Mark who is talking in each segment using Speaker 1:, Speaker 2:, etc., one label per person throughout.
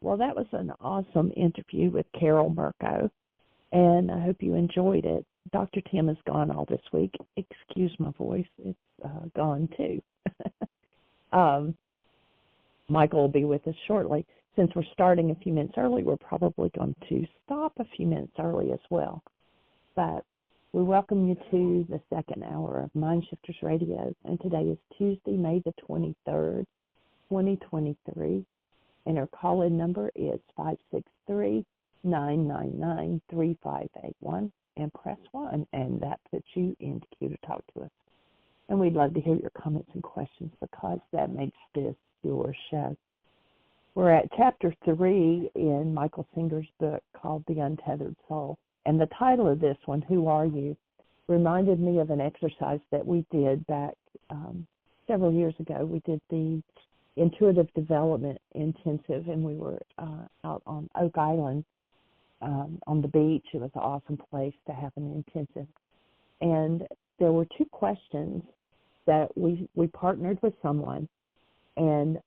Speaker 1: Well, that was an awesome interview with Carol Mirko, and I hope you enjoyed it. Dr. Tim is gone all this week. Excuse my voice. It's gone, too. Michael will be with us shortly. Since we're starting a few minutes early, we're probably going to stop a few minutes early as well. But we welcome you to the second hour of MindShifters Radio, and today is Tuesday, May the 23rd, 2023, and our call-in number is 563-999-3581, and press 1, and that puts you in queue to talk to us. And we'd love to hear your comments and questions because that makes this your show. We're at Chapter 3 in Michael Singer's book called The Untethered Soul. And the title of this one, Who Are You?, reminded me of an exercise that we did back several years ago. We did the Intuitive Development Intensive, and we were out on Oak Island on the beach. It was an awesome place to have an intensive. And there were 2 questions that we partnered with someone. And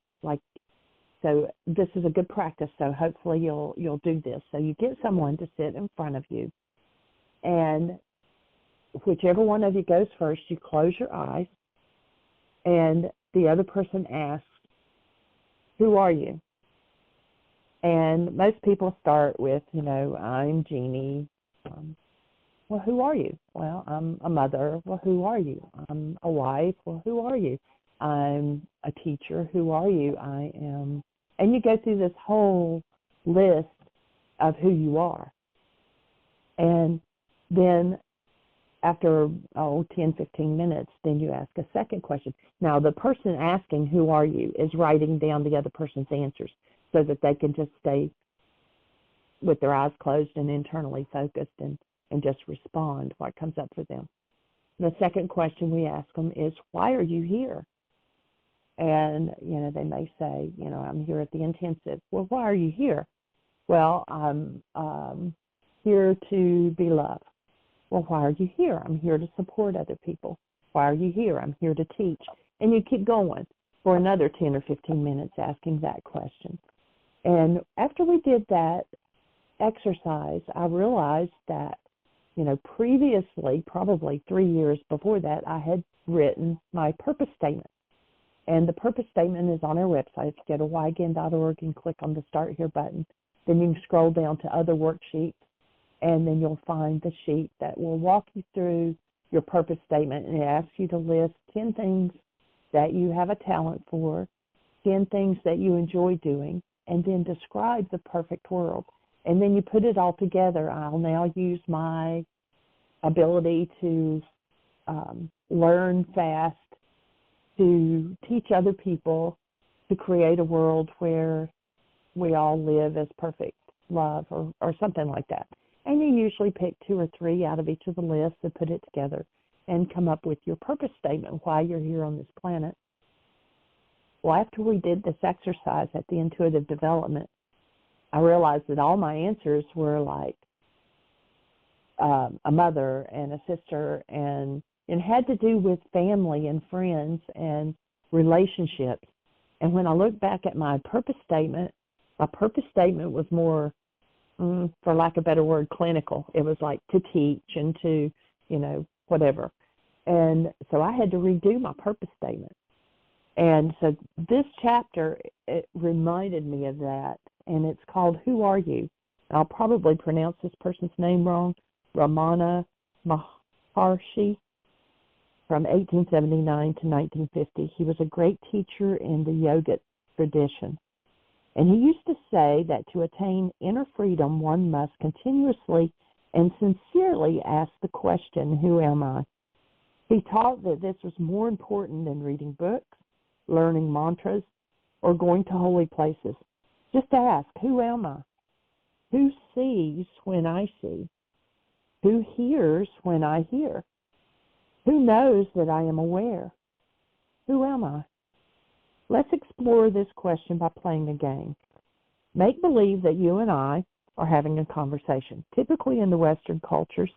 Speaker 1: so this is a good practice, so hopefully you'll do this. So you get someone to sit in front of you, and whichever one of you goes first, you close your eyes, and the other person asks, who are you? And most people start with, I'm Jeanie. Well, who are you? Well, I'm a mother. Well, who are you? I'm a wife. Well, who are you? I'm a teacher. Who are you? I am. And you go through this whole list of who you are. And then after, 10, 15 minutes, then you ask a second question. Now, the person asking who are you is writing down the other person's answers so that they can just stay with their eyes closed and internally focused and just respond what comes up for them. The second question we ask them is, why are you here? And, they may say, I'm here at the intensive. Well, why are you here? Well, I'm here to be loved. Well, why are you here? I'm here to support other people. Why are you here? I'm here to teach. And you keep going for another 10 or 15 minutes asking that question. And after we did that exercise, I realized that, previously, probably 3 years before that, I had written my purpose statement. And the purpose statement is on our website. If you go to YGAN.org and click on the Start Here button, then you can scroll down to other worksheets, and then you'll find the sheet that will walk you through your purpose statement, and it asks you to list 10 things that you have a talent for, 10 things that you enjoy doing, and then describe the perfect world. And then you put it all together. I'll now use my ability to learn fast, to teach other people, to create a world where we all live as perfect love or something like that. And you usually pick 2 or 3 out of each of the lists and put it together and come up with your purpose statement, why you're here on this planet. Well, after we did this exercise at the Intuitive Development, I realized that all my answers were like a mother and a sister, and it had to do with family and friends and relationships. And when I look back at my purpose statement was more, for lack of a better word, clinical. It was like to teach and to, whatever. And so I had to redo my purpose statement. And so this chapter, it reminded me of that, and it's called Who Are You? I'll probably pronounce this person's name wrong, Ramana Maharshi, from 1879 to 1950. He was a great teacher in the yogic tradition. And he used to say that to attain inner freedom, one must continuously and sincerely ask the question, who am I? He taught that this was more important than reading books, learning mantras, or going to holy places. Just ask, who am I? Who sees when I see? Who hears when I hear? Who knows that I am aware? Who am I? Let's explore this question by playing a game. Make believe that you and I are having a conversation. Typically in the Western cultures,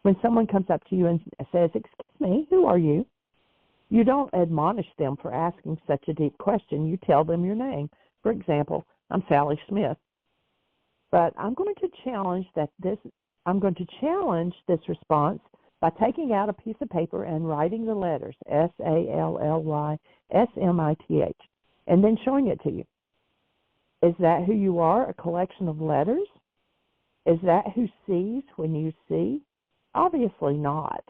Speaker 1: when someone comes up to you and says, "Excuse me, who are you?" you don't admonish them for asking such a deep question. You tell them your name. For example, I'm Sally Smith. But I'm going to challenge this response by taking out a piece of paper and writing the letters SALLYSMITH and then showing it to you. Is that who you are, a collection of letters? Is that who sees when you see? Obviously not.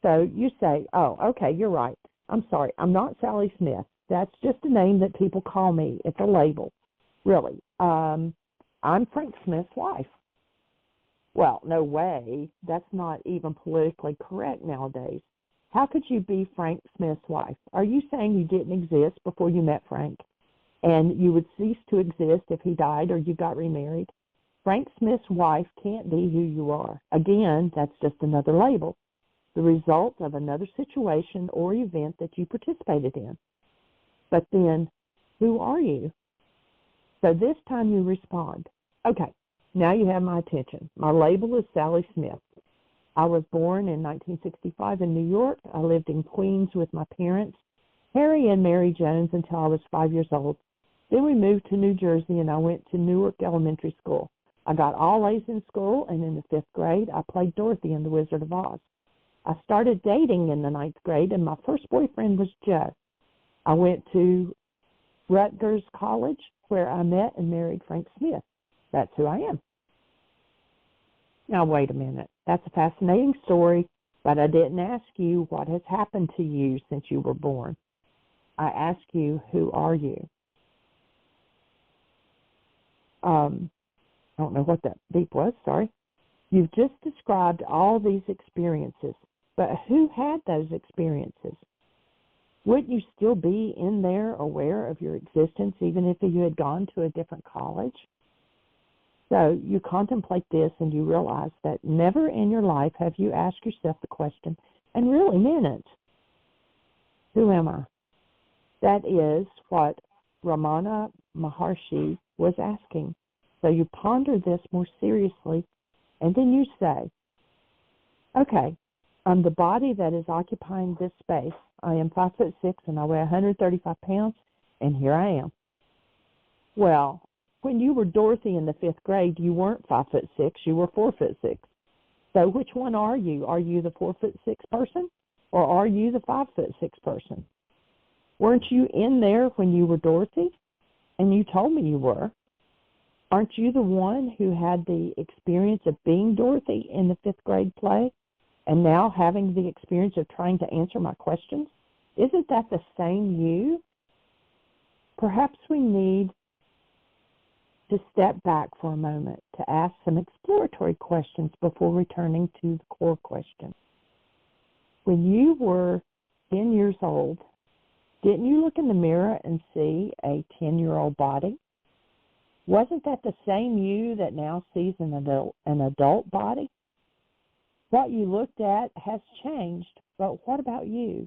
Speaker 1: So you say, oh, okay, you're right. I'm sorry, I'm not Sally Smith. That's just a name that people call me. It's a label, really. I'm Frank Smith's wife. Well, no way. That's not even politically correct nowadays. How could you be Frank Smith's wife? Are you saying you didn't exist before you met Frank and you would cease to exist if he died or you got remarried? Frank Smith's wife can't be who you are. Again, that's just another label, the result of another situation or event that you participated in. But then, who are you? So this time you respond, okay, now you have my attention. My label is Sally Smith. I was born in 1965 in New York. I lived in Queens with my parents, Harry and Mary Jones, until I was 5 years old. Then we moved to New Jersey, and I went to Newark Elementary School. I got all A's in school, and in the 5th grade, I played Dorothy in The Wizard of Oz. I started dating in the 9th grade, and my first boyfriend was Joe. I went to Rutgers College, where I met and married Frank Smith. That's who I am. Now, wait a minute. That's a fascinating story, but I didn't ask you what has happened to you since you were born. I asked you, who are you? I don't know what that beep was, sorry. You've just described all these experiences, but who had those experiences? Wouldn't you still be in there aware of your existence even if you had gone to a different college? So you contemplate this and you realize that never in your life have you asked yourself the question and really meant it. Who am I? That is what Ramana Maharshi was asking. So you ponder this more seriously and then you say, okay, I'm the body that is occupying this space. I am 5'6" and I weigh 135 pounds, and here I am. Well, when you were Dorothy in the 5th grade, you weren't 5'6", you were 4'6". So which one are you? Are you the 4'6" person, or are you the 5'6" person? Weren't you in there when you were Dorothy? And you told me you were. Aren't you the one who had the experience of being Dorothy in the 5th grade play? And now having the experience of trying to answer my questions? Isn't that the same you? Perhaps we need to step back for a moment to ask some exploratory questions before returning to the core question. When you were 10 years old, didn't you look in the mirror and see a 10-year-old body? Wasn't that the same you that now sees an adult body? What you looked at has changed, but what about you,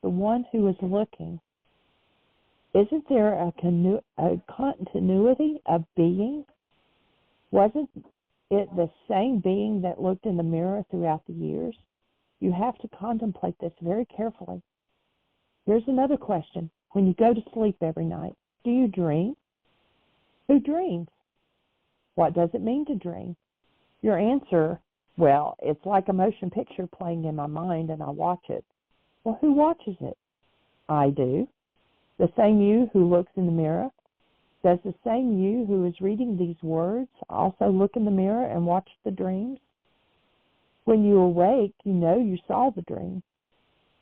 Speaker 1: the one who is looking? Isn't there a continuity of being? Wasn't it the same being that looked in the mirror throughout the years? You have to contemplate this very carefully. Here's another question. When you go to sleep every night, do you dream? Who dreams? What does it mean to dream? Your answer, well, it's like a motion picture playing in my mind and I watch it. Well, who watches it? I do. The same you who looks in the mirror? Does the same you who is reading these words also look in the mirror and watch the dreams? When you awake, you know you saw the dream.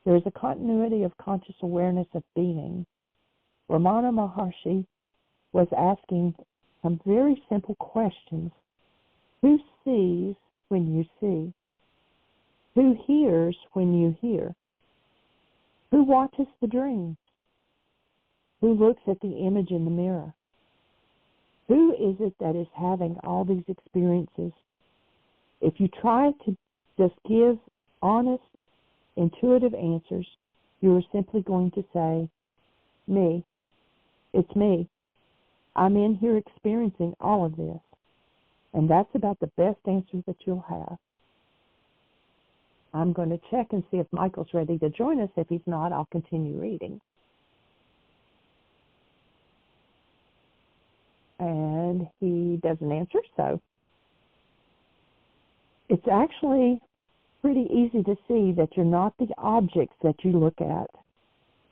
Speaker 1: There is a continuity of conscious awareness of being. Ramana Maharshi was asking some very simple questions. Who sees when you see? Who hears when you hear? Who watches the dream? Who looks at the image in the mirror? Who is it that is having all these experiences? If you try to just give honest, intuitive answers, you are simply going to say, me. It's me. I'm in here experiencing all of this. And that's about the best answer that you'll have. I'm going to check and see if Michael's ready to join us. If he's not, I'll continue reading. and he doesn't answer. So it's actually pretty easy to see that you're not the objects that you look at.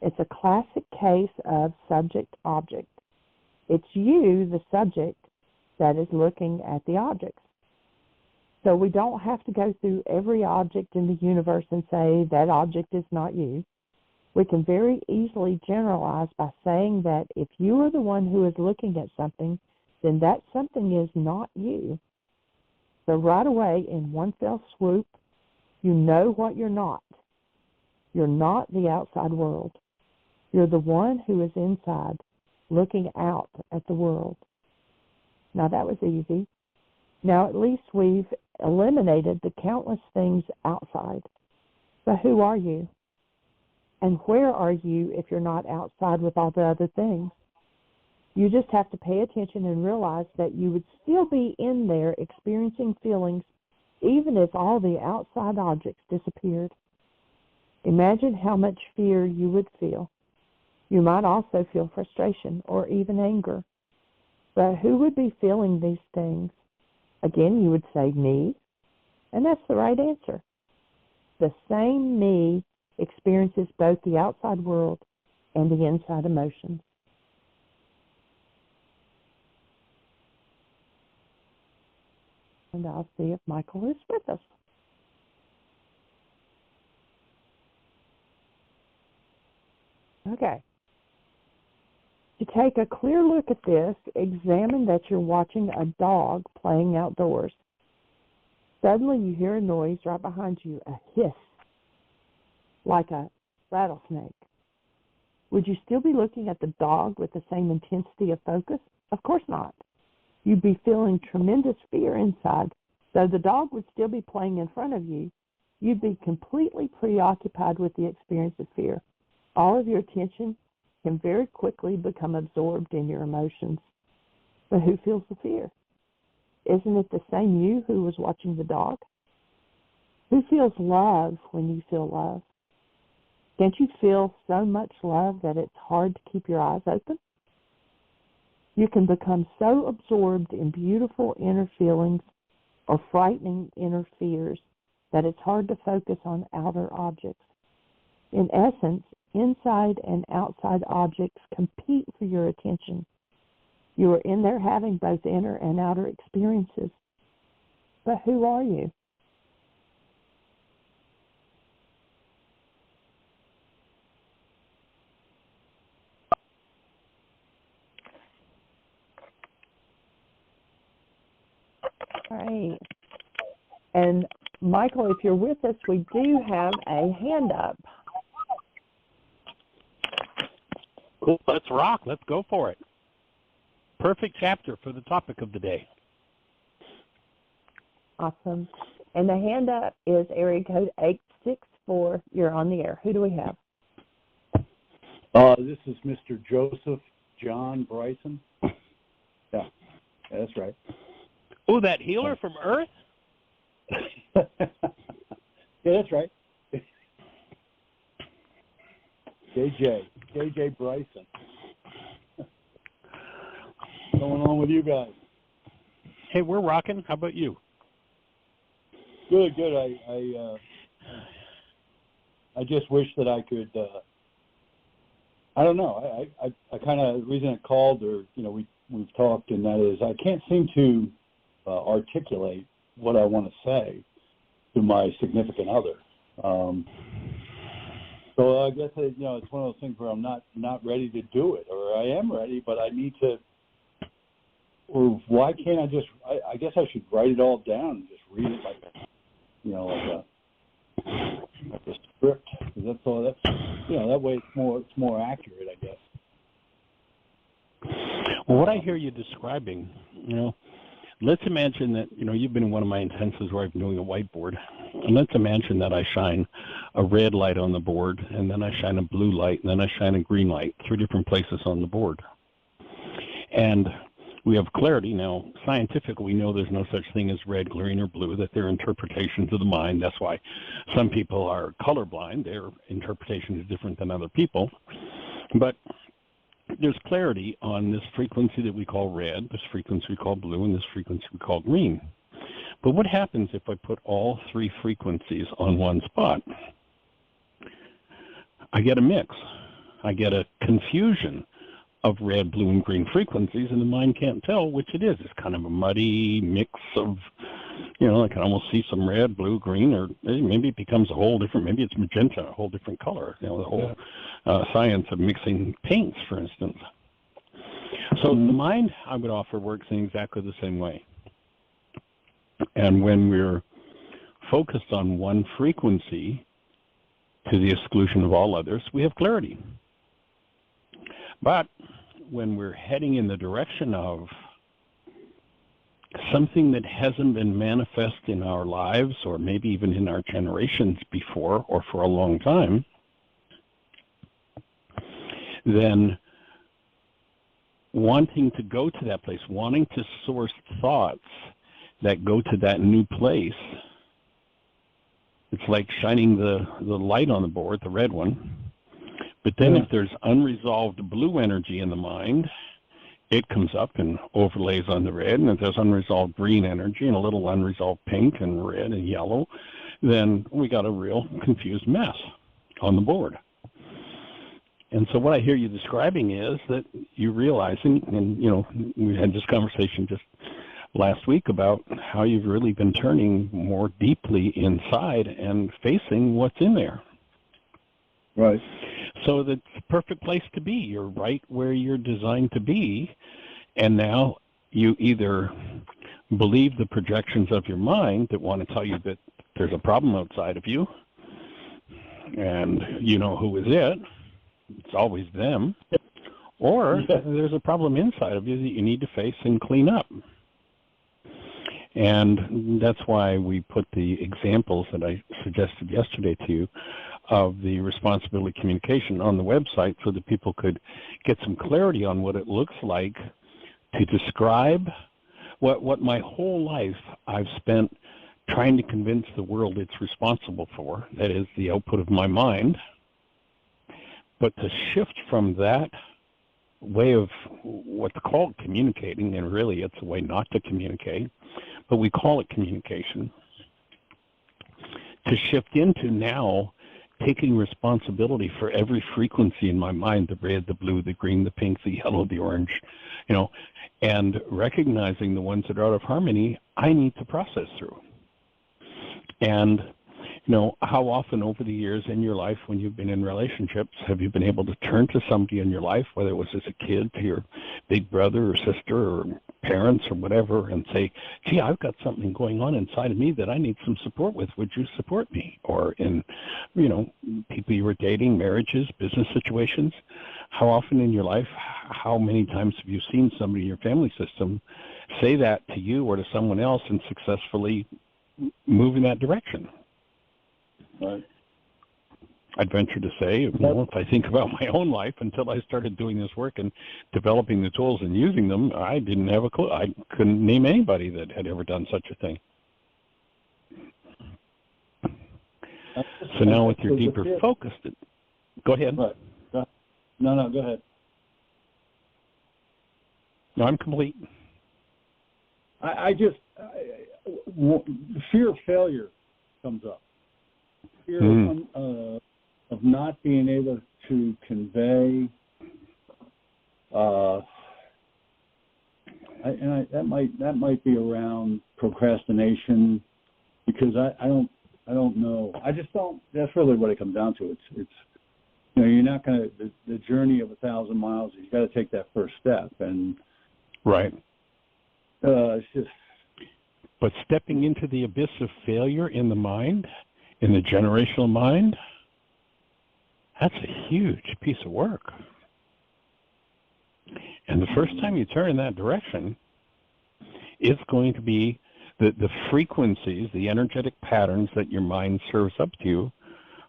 Speaker 1: It's a classic case of subject-object. It's you, the subject, that is looking at the objects. So we don't have to go through every object in the universe and say that object is not you. We can very easily generalize by saying that if you are the one who is looking at something, then that something is not you. So right away, in one fell swoop, you know what you're not. You're not the outside world. You're the one who is inside, looking out at the world. Now that was easy. Now at least we've eliminated the countless things outside. So who are you? And where are you if you're not outside with all the other things? You just have to pay attention and realize that you would still be in there experiencing feelings even if all the outside objects disappeared. Imagine how much fear you would feel. You might also feel frustration or even anger. But who would be feeling these things? Again, you would say me, and that's the right answer. The same me experiences both the outside world and the inside emotions. And I'll see if Michael is with us. Okay. To take a clear look at this, examine that you're watching a dog playing outdoors. Suddenly you hear a noise right behind you, a hiss, like a rattlesnake. Would you still be looking at the dog with the same intensity of focus? Of course not. You'd be feeling tremendous fear inside. Though the dog would still be playing in front of you, you'd be completely preoccupied with the experience of fear. All of your attention can very quickly become absorbed in your emotions. But who feels the fear? Isn't it the same you who was watching the dog? Who feels love when you feel love? Can't you feel so much love that it's hard to keep your eyes open? You can become so absorbed in beautiful inner feelings or frightening inner fears that it's hard to focus on outer objects. In essence, inside and outside objects compete for your attention. You are in there having both inner and outer experiences. But who are you? All right. And Michael, if you're with us, we do have a hand up.
Speaker 2: Cool. Let's rock. Let's go for it. Perfect chapter for the topic of the day.
Speaker 1: Awesome. And the hand up is area code 864. You're on the air. Who do we have?
Speaker 3: This is Mr. Joseph John Bryson. Yeah, that's right.
Speaker 2: Oh, that healer from Earth?
Speaker 3: Yeah, that's right. JJ Bryson. What's going on with you guys?
Speaker 2: Hey, we're rocking. How about you?
Speaker 3: Good. I just wish that I could. I don't know. I kind of the reason I called, or we've talked, and that is I can't seem to articulate what I want to say to my significant other. So I guess it's one of those things where I'm not ready to do it, or I am ready, but I need to. Or why can't I just? I guess I should write it all down and just read it like a script. That's all. That's that way it's more accurate, I guess.
Speaker 2: Well, what I hear you describing, let's imagine that you've been in one of my intensives where I've been doing a whiteboard, and let's imagine that I shine a red light on the board, and then I shine a blue light, and then I shine a green light, 3 different places on the board, and we have clarity. Now, scientifically, we know there's no such thing as red, green, or blue, that they're interpretations of the mind. That's why some people are colorblind. Their interpretation is different than other people. But there's clarity on this frequency that we call red, this frequency we call blue, and this frequency we call green. But what happens if I put all three frequencies on one spot? I get a mix. I get a confusion of red, blue, and green frequencies, and the mind can't tell which it is. It's kind of a muddy mix of, I can almost see some red, blue, green, or maybe it becomes a whole different, maybe it's magenta, a whole different color, the whole science of mixing paints, for instance. So the mind, I would offer, works in exactly the same way. And when we're focused on one frequency to the exclusion of all others, we have clarity. But when we're heading in the direction of something that hasn't been manifest in our lives or maybe even in our generations before or for a long time, then wanting to go to that place, wanting to source thoughts that go to that new place, it's like shining the light on the board, the red one. But then if there's unresolved blue energy in the mind, it comes up and overlays on the red. And if there's unresolved green energy and a little unresolved pink and red and yellow, then we got a real confused mess on the board. And so what I hear you describing is that you're realizing, and we had this conversation just last week about how you've really been turning more deeply inside and facing what's in there.
Speaker 3: Right.
Speaker 2: So that's the perfect place to be. You're right where you're designed to be, and now you either believe the projections of your mind that want to tell you that there's a problem outside of you, and you know who is it. It's always them. Or there's a problem inside of you that you need to face and clean up. And that's why we put the examples that I suggested yesterday to you of the responsibility communication on the website so that people could get some clarity on what it looks like to describe what my whole life I've spent trying to convince the world it's responsible for, that is the output of my mind, but to shift from that way of what's called communicating, and really it's a way not to communicate, but we call it communication, to shift into now taking responsibility for every frequency in my mind, the red, the blue, the green, the pink, the yellow, the orange, and recognizing the ones that are out of harmony, I need to process through. And, how often over the years in your life when you've been in relationships have you been able to turn to somebody in your life, whether it was as a kid, to your big brother or sister or parents or whatever, and say, gee, I've got something going on inside of me that I need some support with. Would you support me? Or in, people you were dating, marriages, business situations, how often in your life, how many times have you seen somebody in your family system say that to you or to someone else and successfully move in that direction?
Speaker 3: Right.
Speaker 2: I'd venture to say, if I think about my own life, until I started doing this work and developing the tools and using them, I didn't have a clue. I couldn't name anybody that had ever done such a thing. So now with your deeper focus, go ahead.
Speaker 3: Right. No, go ahead.
Speaker 2: No, I'm complete.
Speaker 3: Fear of failure comes up. Fear of not being able to convey, that might be around procrastination, because I don't know. I just don't. That's really what it comes down to. It's you're not going to the journey of 1,000 miles. You got to take that first step, and
Speaker 2: right.
Speaker 3: It's just.
Speaker 2: But stepping into the abyss of failure in the mind, in the generational mind, that's a huge piece of work. And the first time you turn in that direction, it's going to be the frequencies, the energetic patterns that your mind serves up to you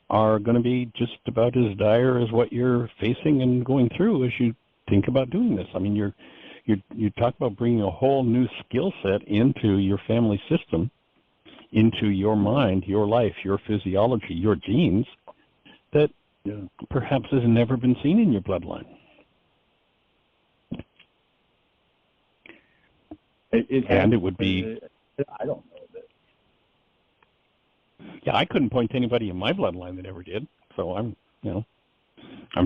Speaker 2: are going to be just about as dire as what you're facing and going through as you think about doing this. I mean, you talk about bringing a whole new skill set into your family system, into your mind, your life, your physiology, your genes, that perhaps has never been seen in your bloodline. It would be.
Speaker 3: I don't know that.
Speaker 2: Yeah, I couldn't point to anybody in my bloodline that ever did. So I'm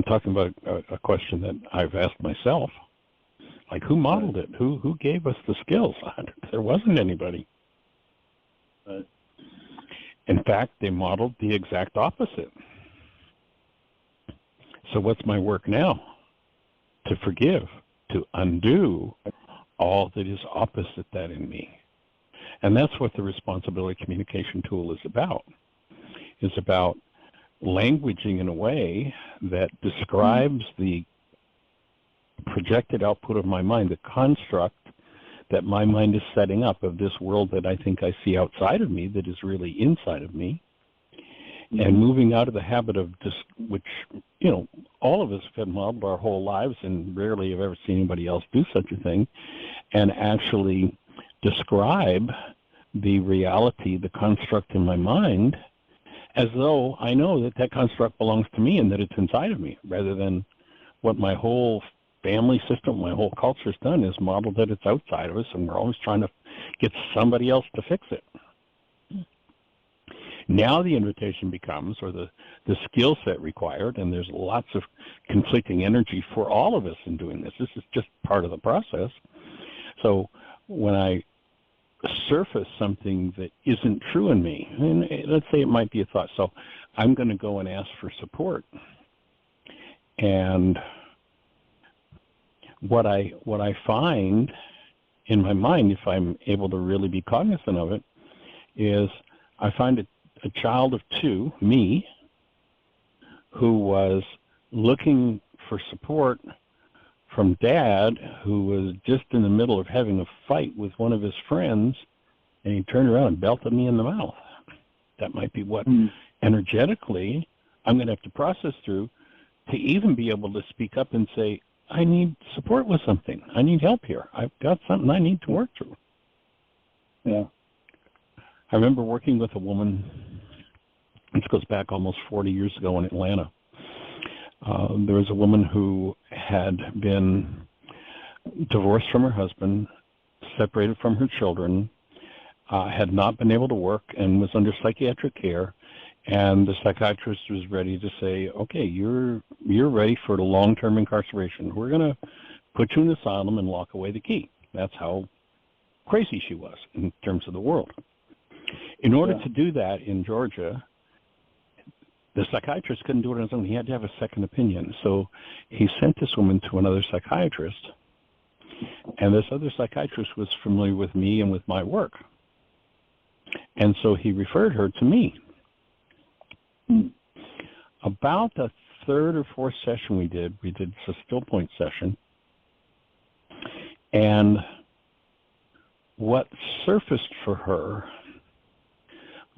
Speaker 2: talking about a question that I've asked myself. Like, who modeled it? Who gave us the skills? There wasn't anybody. In fact, they modeled the exact opposite. So what's my work now? To forgive, to undo all that is opposite that in me. And that's what the responsibility communication tool is about. It's about languaging in a way that describes the projected output of my mind, the construct that my mind is setting up of this world that I think I see outside of me that is really inside of me, and moving out of the habit of which, all of us have been modeled our whole lives and rarely have ever seen anybody else do such a thing, and actually describe the reality, the construct in my mind, as though I know that that construct belongs to me and that it's inside of me, rather than what my whole family system, my whole culture's done is modeled that it's outside of us, and we're always trying to get somebody else to fix it. Now the invitation becomes, or the skill set required, and there's lots of conflicting energy for all of us in doing this. This is just part of the process. So when I surface something that isn't true in me, and let's say it might be a thought, so I'm going to go and ask for support. And what I find in my mind, if I'm able to really be cognizant of it, is I find a child of two, me, who was looking for support from Dad, who was just in the middle of having a fight with one of his friends, and he turned around and belted me in the mouth. That might be what energetically I'm going to have to process through to even be able to speak up and say, I need support with something. I need help here. I've got something I need to work through.
Speaker 3: Yeah.
Speaker 2: I remember working with a woman, this goes back almost 40 years ago in Atlanta. There was a woman who had been divorced from her husband, separated from her children, had not been able to work, and was under psychiatric care. And the psychiatrist was ready to say, okay, you're ready for the long-term incarceration. We're going to put you in an asylum and lock away the key. That's how crazy she was in terms of the world. In order to do that in Georgia, the psychiatrist couldn't do it on his own. He had to have a second opinion. So he sent this woman to another psychiatrist, and this other psychiatrist was familiar with me and with my work. And so he referred her to me. About the third or fourth session we did a still point session, and what surfaced for her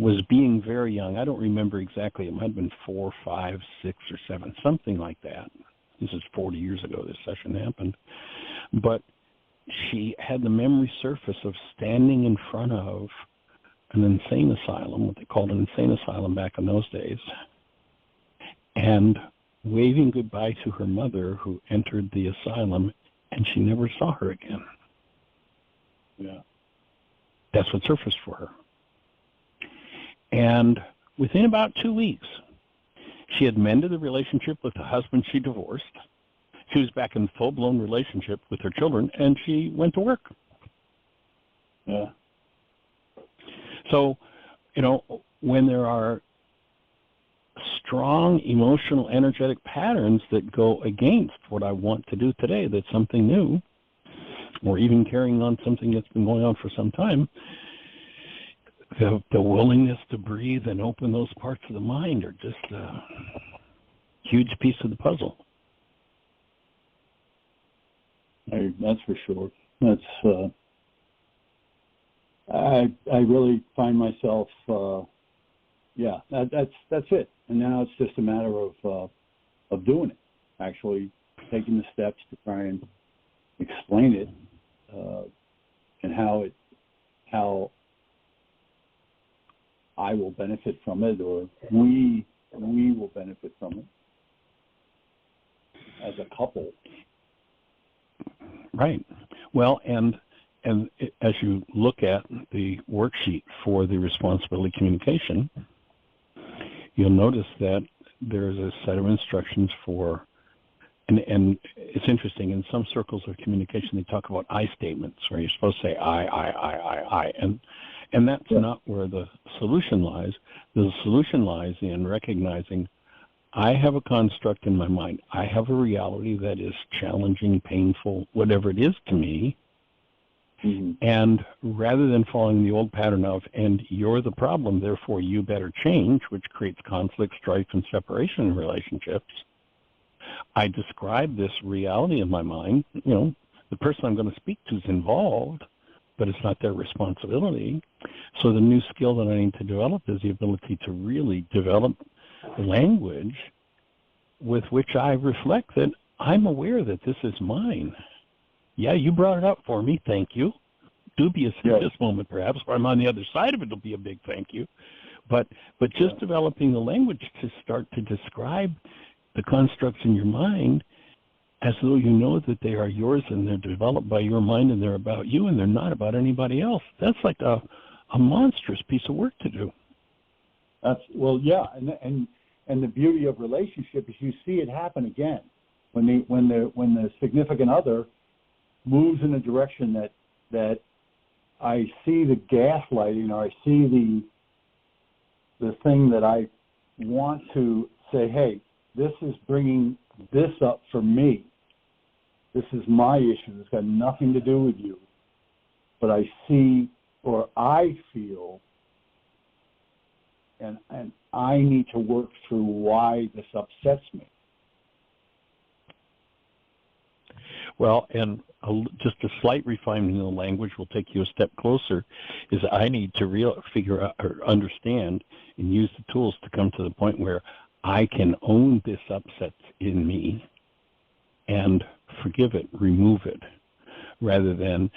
Speaker 2: was being very young. I don't remember exactly. It might have been 4, 5, 6, or 7, something like that. This is 40 years ago this session happened. But she had the memory surface of standing in front of an insane asylum, what they called an insane asylum back in those days, and waving goodbye to her mother who entered the asylum, and she never saw her again.
Speaker 3: Yeah.
Speaker 2: That's what surfaced for her. And within about 2 weeks, she had mended the relationship with the husband she divorced. She was back in full-blown relationship with her children, and she went to work.
Speaker 3: Yeah.
Speaker 2: So, when there are strong emotional, energetic patterns that go against what I want to do today, that's something new, or even carrying on something that's been going on for some time, the willingness to breathe and open those parts of the mind are just a huge piece of the puzzle.
Speaker 3: That's for sure. That's I really find myself that's it. And now it's just a matter of doing it, actually taking the steps to try and explain it, and how I will benefit from it, or we will benefit from it as a couple.
Speaker 2: Right. Well, and as you look at the worksheet for the responsibility communication, you'll notice that there's a set of instructions for, and it's interesting, in some circles of communication, they talk about I statements, where you're supposed to say I, and that's not where the solution lies. The solution lies in recognizing I have a construct in my mind. I have a reality that is challenging, painful, whatever it is to me. Mm-hmm. And rather than following the old pattern of, and you're the problem, therefore you better change, which creates conflict, strife, and separation in relationships, I describe this reality in my mind. The person I'm going to speak to is involved, but it's not their responsibility. So the new skill that I need to develop is the ability to really develop language with which I reflect that I'm aware that this is mine. Yeah, you brought it up for me. Thank you. Dubious at this moment, perhaps, or I'm on the other side of it. It'll be a big thank you. But just developing the language to start to describe the constructs in your mind as though you know that they are yours and they're developed by your mind and they're about you and they're not about anybody else. That's like a monstrous piece of work to do.
Speaker 3: And the beauty of relationship is you see it happen again when the significant other moves in a direction that I see the gaslighting, or I see the thing that I want to say, hey, this is bringing this up for me. This is my issue. It's got nothing to do with you. But I see, or I feel, and I need to work through why this upsets me.
Speaker 2: Well, and just a slight refinement in the language will take you a step closer, is I need to figure out or understand and use the tools to come to the point where I can own this upset in me and forgive it, remove it, rather than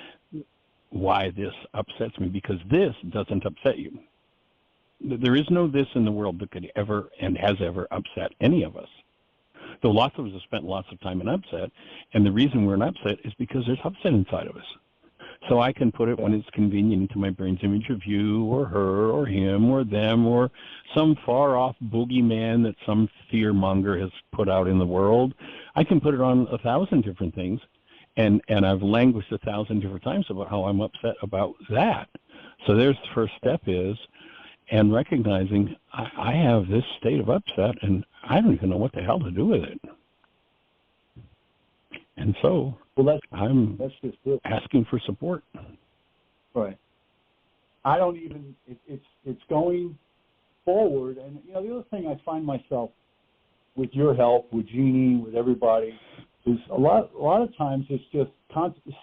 Speaker 2: why this upsets me, because this doesn't upset you. There is no this in the world that could ever and has ever upset any of us. Though lots of us have spent lots of time in upset, and the reason we're in upset is because there's upset inside of us. So I can put it when it's convenient into my brain's image of you or her or him or them or some far-off boogeyman that some fear-monger has put out in the world. I can put it on 1,000 different things, and I've languished 1,000 different times about how I'm upset about that. So there's the first step is, and recognizing I have this state of upset, and I don't even know what the hell to do with it. And so I'm just asking for support.
Speaker 3: Right. I don't even, it's going forward. And, the other thing I find myself, with your help, with Jeanie, with everybody, is a lot of times it's just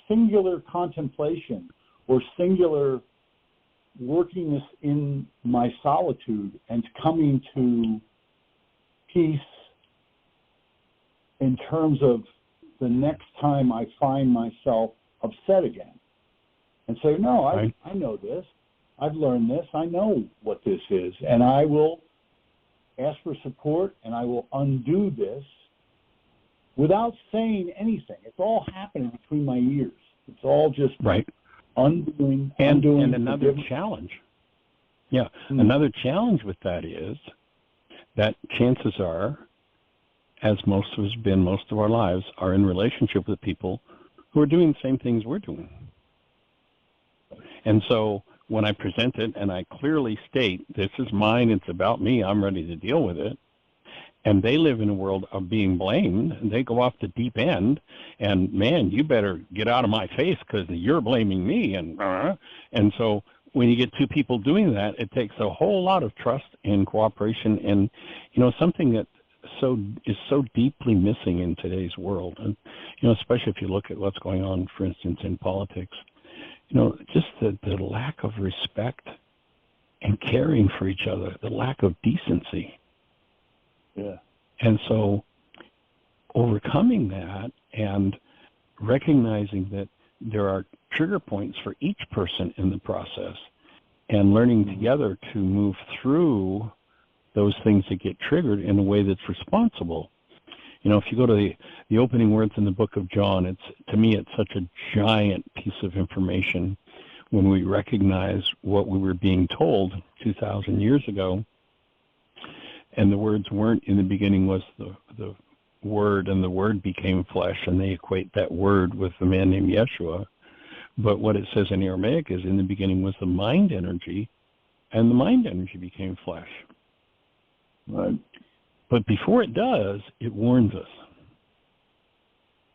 Speaker 3: singular contemplation or singular working this in my solitude and coming to peace in terms of the next time I find myself upset again. And say, no, I know this. I've learned this. I know what this is. And I will ask for support, and I will undo this without saying anything. It's all happening between my ears. It's all just undoing.
Speaker 2: And another challenge. Yeah, another challenge with that is that chances are, as most of us have been most of our lives, are in relationship with people who are doing the same things we're doing. And so when I present it and I clearly state, this is mine, it's about me, I'm ready to deal with it, and they live in a world of being blamed, and they go off the deep end, and man, you better get out of my face because you're blaming me. And so when you get two people doing that, it takes a whole lot of trust and cooperation, and something that is so deeply missing in today's world. And especially if you look at what's going on, for instance, in politics, just the lack of respect and caring for each other, the lack of decency.
Speaker 3: Yeah.
Speaker 2: And so overcoming that and recognizing that there are trigger points for each person in the process and learning together to move through those things that get triggered in a way that's responsible If you go to the opening words in the book of John, to me it's such a giant piece of information when we recognize what we were being told 2,000 years ago. And the words weren't in the beginning was the Word, and the Word became flesh, and they equate that Word with the man named Yeshua. But what it says in Aramaic is in the beginning was the mind energy, and the mind energy became flesh.
Speaker 3: Right.
Speaker 2: But before it does, it warns us.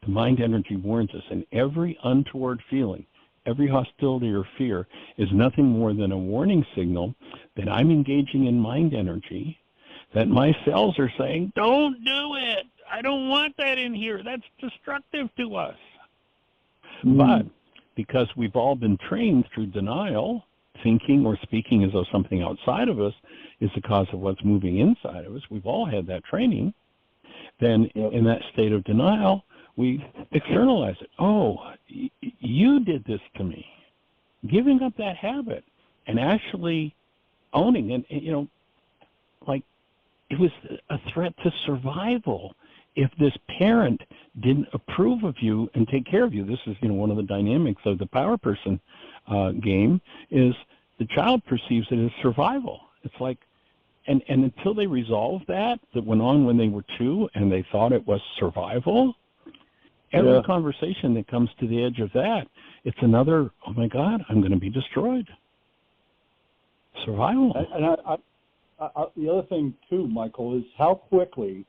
Speaker 2: The mind energy warns us, and every untoward feeling, every hostility or fear is nothing more than a warning signal that I'm engaging in mind energy, that my cells are saying, don't do it. I don't want that in here. That's destructive to us. But because we've all been trained through denial, thinking or speaking as though something outside of us is the cause of what's moving inside of us, we've all had that training, then in that state of denial, we externalize it. Oh, you did this to me. Giving up that habit and actually owning it, like it was a threat to survival. If this parent didn't approve of you and take care of you, this is, one of the dynamics of the power person game, is the child perceives it as survival. It's like, and until they resolve that went on when they were 2 and they thought it was survival, every conversation that comes to the edge of that, it's another, oh my God, I'm going to be destroyed. Survival.
Speaker 3: And the other thing too, Michael, is how quickly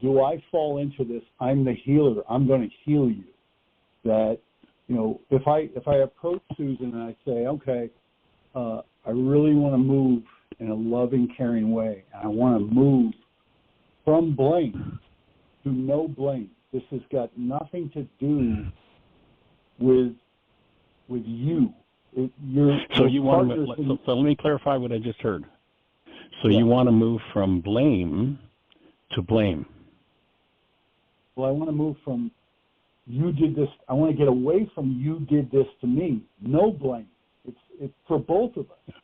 Speaker 3: do I fall into this, I'm the healer, I'm going to heal you. That, if I approach Susan and I say, okay, I really want to move in a loving, caring way, and I want to move from blame to no blame. This has got nothing to do with you.
Speaker 2: So let me clarify what I just heard. So you want to move from blame to blame.
Speaker 3: Well, I want to move from you did this. I want to get away from you did this to me. No blame. It's for both of us.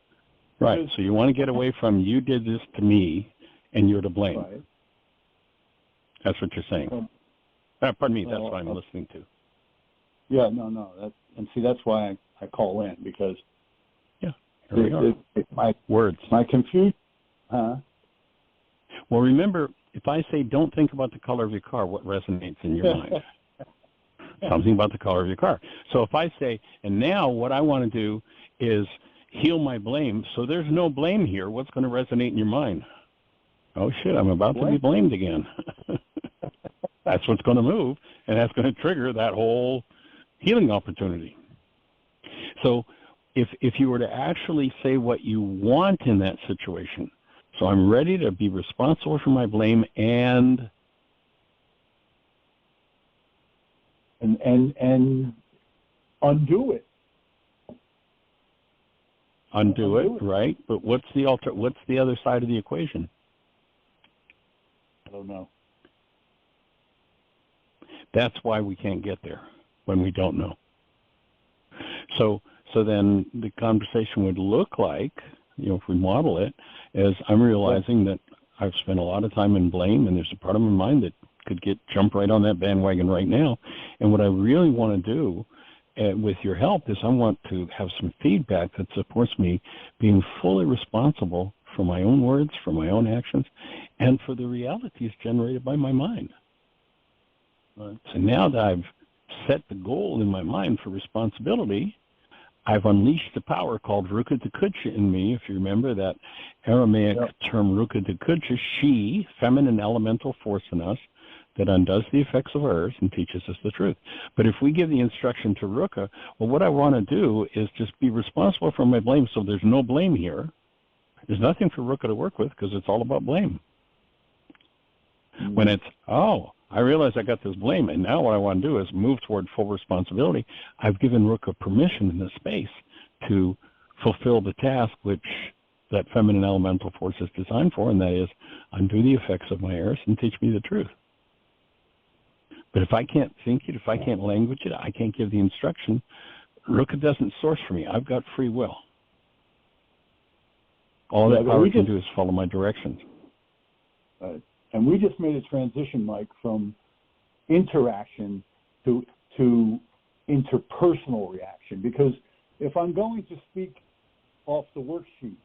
Speaker 2: Right. So you want to get away from you did this to me and you're to blame.
Speaker 3: Right.
Speaker 2: That's what you're saying. Pardon me. That's what I'm listening to.
Speaker 3: Yeah. No. That's why I call in, because my
Speaker 2: words.
Speaker 3: My confusion.
Speaker 2: Well, remember, if I say don't think about the color of your car, what resonates in your mind? Something about the color of your car. So if I say, and now what I want to do is heal my blame, so there's no blame here, what's going to resonate in your mind? Oh, shit, I'm about to be blamed again. That's what's going to move, and that's going to trigger that whole healing opportunity. So if you were to actually say what you want in that situation, so I'm ready to be responsible for my blame and undo it. Undo it, right? But what's the other side of the equation? I don't know. That's why we can't get there when we don't know. So then the conversation would look like, if we model it, as I'm realizing that I've spent a lot of time in blame, and there's a part of my mind that could jump right on that bandwagon right now. And what I really want to do with your help is I want to have some feedback that supports me being fully responsible for my own words, for my own actions, and for the realities generated by my mind. So now that I've set the goal in my mind for responsibility, I've unleashed the power called Ruka Dekudsha in me. If you remember that Aramaic term Ruka Dekudsha, she, feminine elemental force in us, that undoes the effects of ours and teaches us the truth. But if we give the instruction to Ruka, well, what I want to do is just be responsible for my blame, so there's no blame here. There's nothing for Ruka to work with because it's all about blame. Mm-hmm. When it's, I realize I got this blame, and now what I want to do is move toward full responsibility. I've given Ruka permission in this space to fulfill the task which that feminine elemental force is designed for, and that is undo the effects of my errors and teach me the truth. But if I can't think it, if I can't language it, I can't give the instruction, Ruka doesn't source for me. I've got free will. All that power can do is follow my directions.
Speaker 3: Right. And we just made a transition, Mike, from interaction to interpersonal reaction. Because if I'm going to speak off the worksheet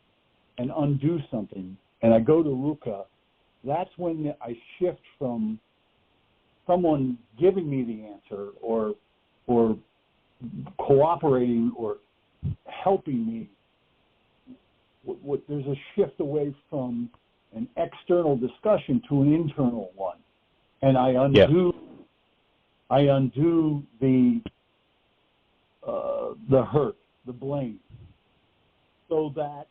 Speaker 3: and undo something, and I go to Ruka, that's when I shift from someone giving me the answer or cooperating or helping me. There's a shift away from an external discussion to an internal one, and I undo the hurt, the blame, so that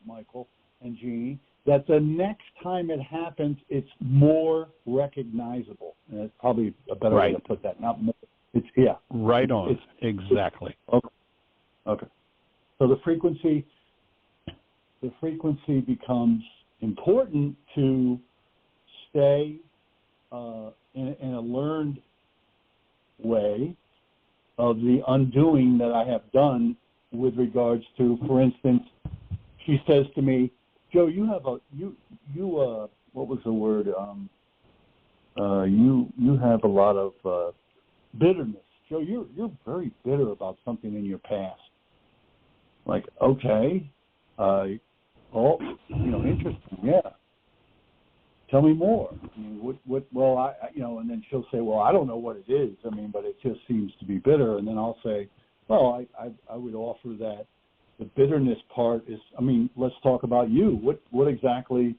Speaker 3: Michael and Jeanie, that the next time it happens, it's more recognizable. And that's probably a better way to put that. Not more. It's
Speaker 2: right on. Exactly.
Speaker 3: Okay. So the frequency becomes important to stay in a learned way of the undoing that I have done with regards to, for instance, she says to me, Joe, you have what was the word? You have a lot of bitterness. Joe, you're very bitter about something in your past. Like, okay, interesting, yeah. Tell me more. I mean, well, and then she'll say, well, I don't know what it is. I mean, but it just seems to be bitter. And then I'll say, well, I would offer that the bitterness part is, I mean, let's talk about you. What exactly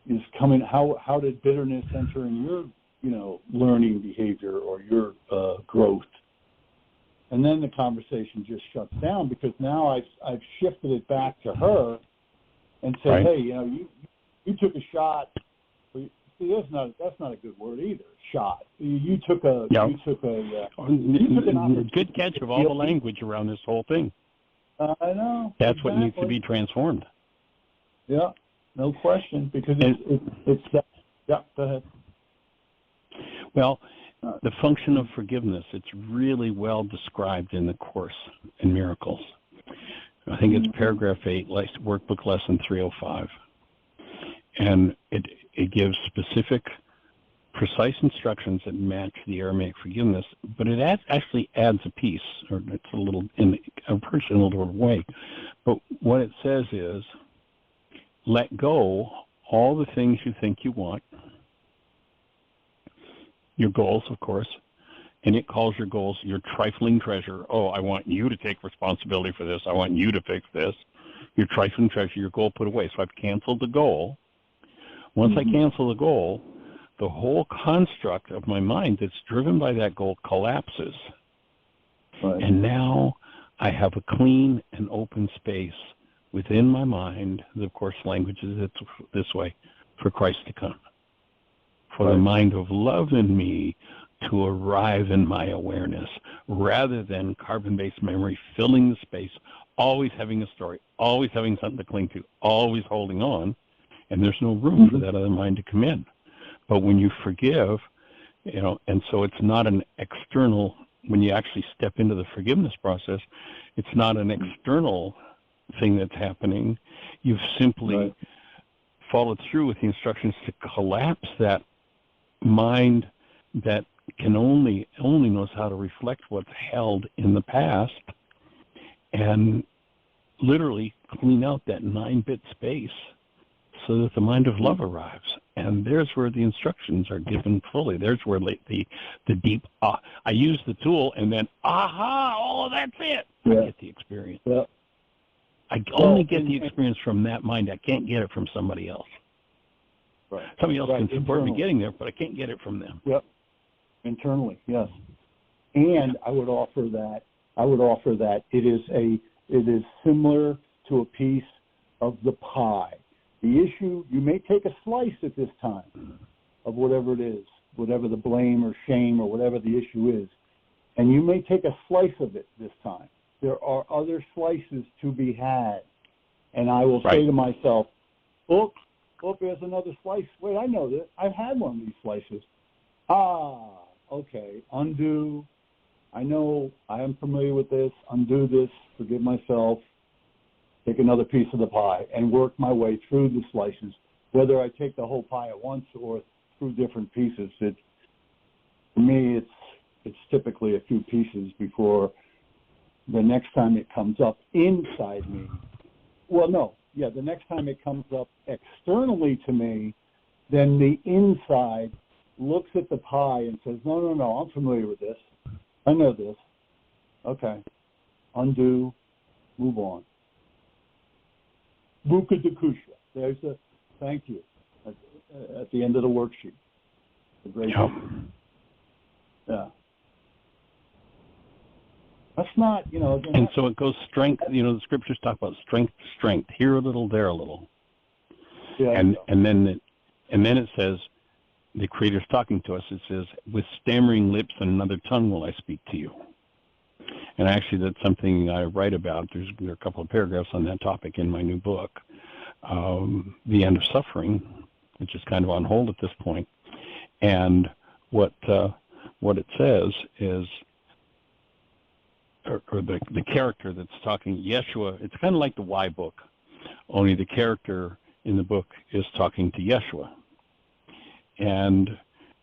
Speaker 3: is coming? How did bitterness enter in your, learning behavior or your growth? And then the conversation just shuts down, because now I've shifted it back to her and said, hey, you took a shot. See, that's not a good word either. Shot. You took a
Speaker 2: good catch of all the language around this whole thing.
Speaker 3: I know.
Speaker 2: That's what needs to be transformed.
Speaker 3: Yeah, no question. Because it's yeah. Go ahead.
Speaker 2: Well, the function of forgiveness, it's really well described in the Course in Miracles. I think it's paragraph 8, workbook lesson 305. And it gives specific, precise instructions that match the Aramaic forgiveness, but it actually adds a piece, or it's a little, in a personal little way. But what it says is, let go all the things you think you want, your goals, of course, and it calls your goals your trifling treasure. Oh, I want you to take responsibility for this. I want you to fix this. Your trifling treasure, your goal put away. So I've canceled the goal. Once I cancel the goal, the whole construct of my mind that's driven by that goal collapses. Right. And now I have a clean and open space within my mind. Of course, language is this way, for Christ to come. For the mind of love in me to arrive in my awareness, rather than carbon-based memory filling the space, always having a story, always having something to cling to, always holding on, and there's no room for that other mind to come in. But when you forgive, and so it's not an external, when you actually step into the forgiveness process, it's not an external thing that's happening. You've simply followed through with the instructions to collapse that mind that can only knows how to reflect what's held in the past, and literally clean out that 9-bit space so that the mind of love arrives. And there's where the instructions are given fully. There's where the deep, I use the tool, and then, that's it. I get the experience. Yeah. I only get the experience from that mind. I can't get it from somebody else. Right. Somebody else can support me getting there, but I can't get it from them.
Speaker 3: Yep. Internally, yes. And I would offer that it is similar to a piece of the pie. The issue, you may take a slice at this time of whatever it is, whatever the blame or shame or whatever the issue is, and you may take a slice of it this time. There are other slices to be had, and I will say to myself, oh, there's another slice. Wait, I know this. I've had one of these slices. Okay, undo. I know I am familiar with this. Undo this, forgive myself, take another piece of the pie, and work my way through the slices. whether I take the whole pie at once or through different pieces. For me, it's typically a few pieces before the next time it comes up inside me. Well, no, yeah, the next time it comes up externally to me, then the inside looks at the pie and says, no, I'm familiar with this. I know this. Okay. Undo, move on. Buka Dakusha. There's a thank you at the end of the worksheet. A great thing. Yeah. That's not,
Speaker 2: And so it goes strength, the scriptures talk about strength to strength, here a little, there a little.
Speaker 3: Yeah.
Speaker 2: And then it says, the Creator's talking to us, it says, with stammering lips and another tongue will I speak to you. And actually that's something I write about. There are a couple of paragraphs on that topic in my new book, The End of Suffering, which is kind of on hold at this point. And what it says is, or the character that's talking, Yeshua, it's kind of like the Y book, only the character in the book is talking to Yeshua. And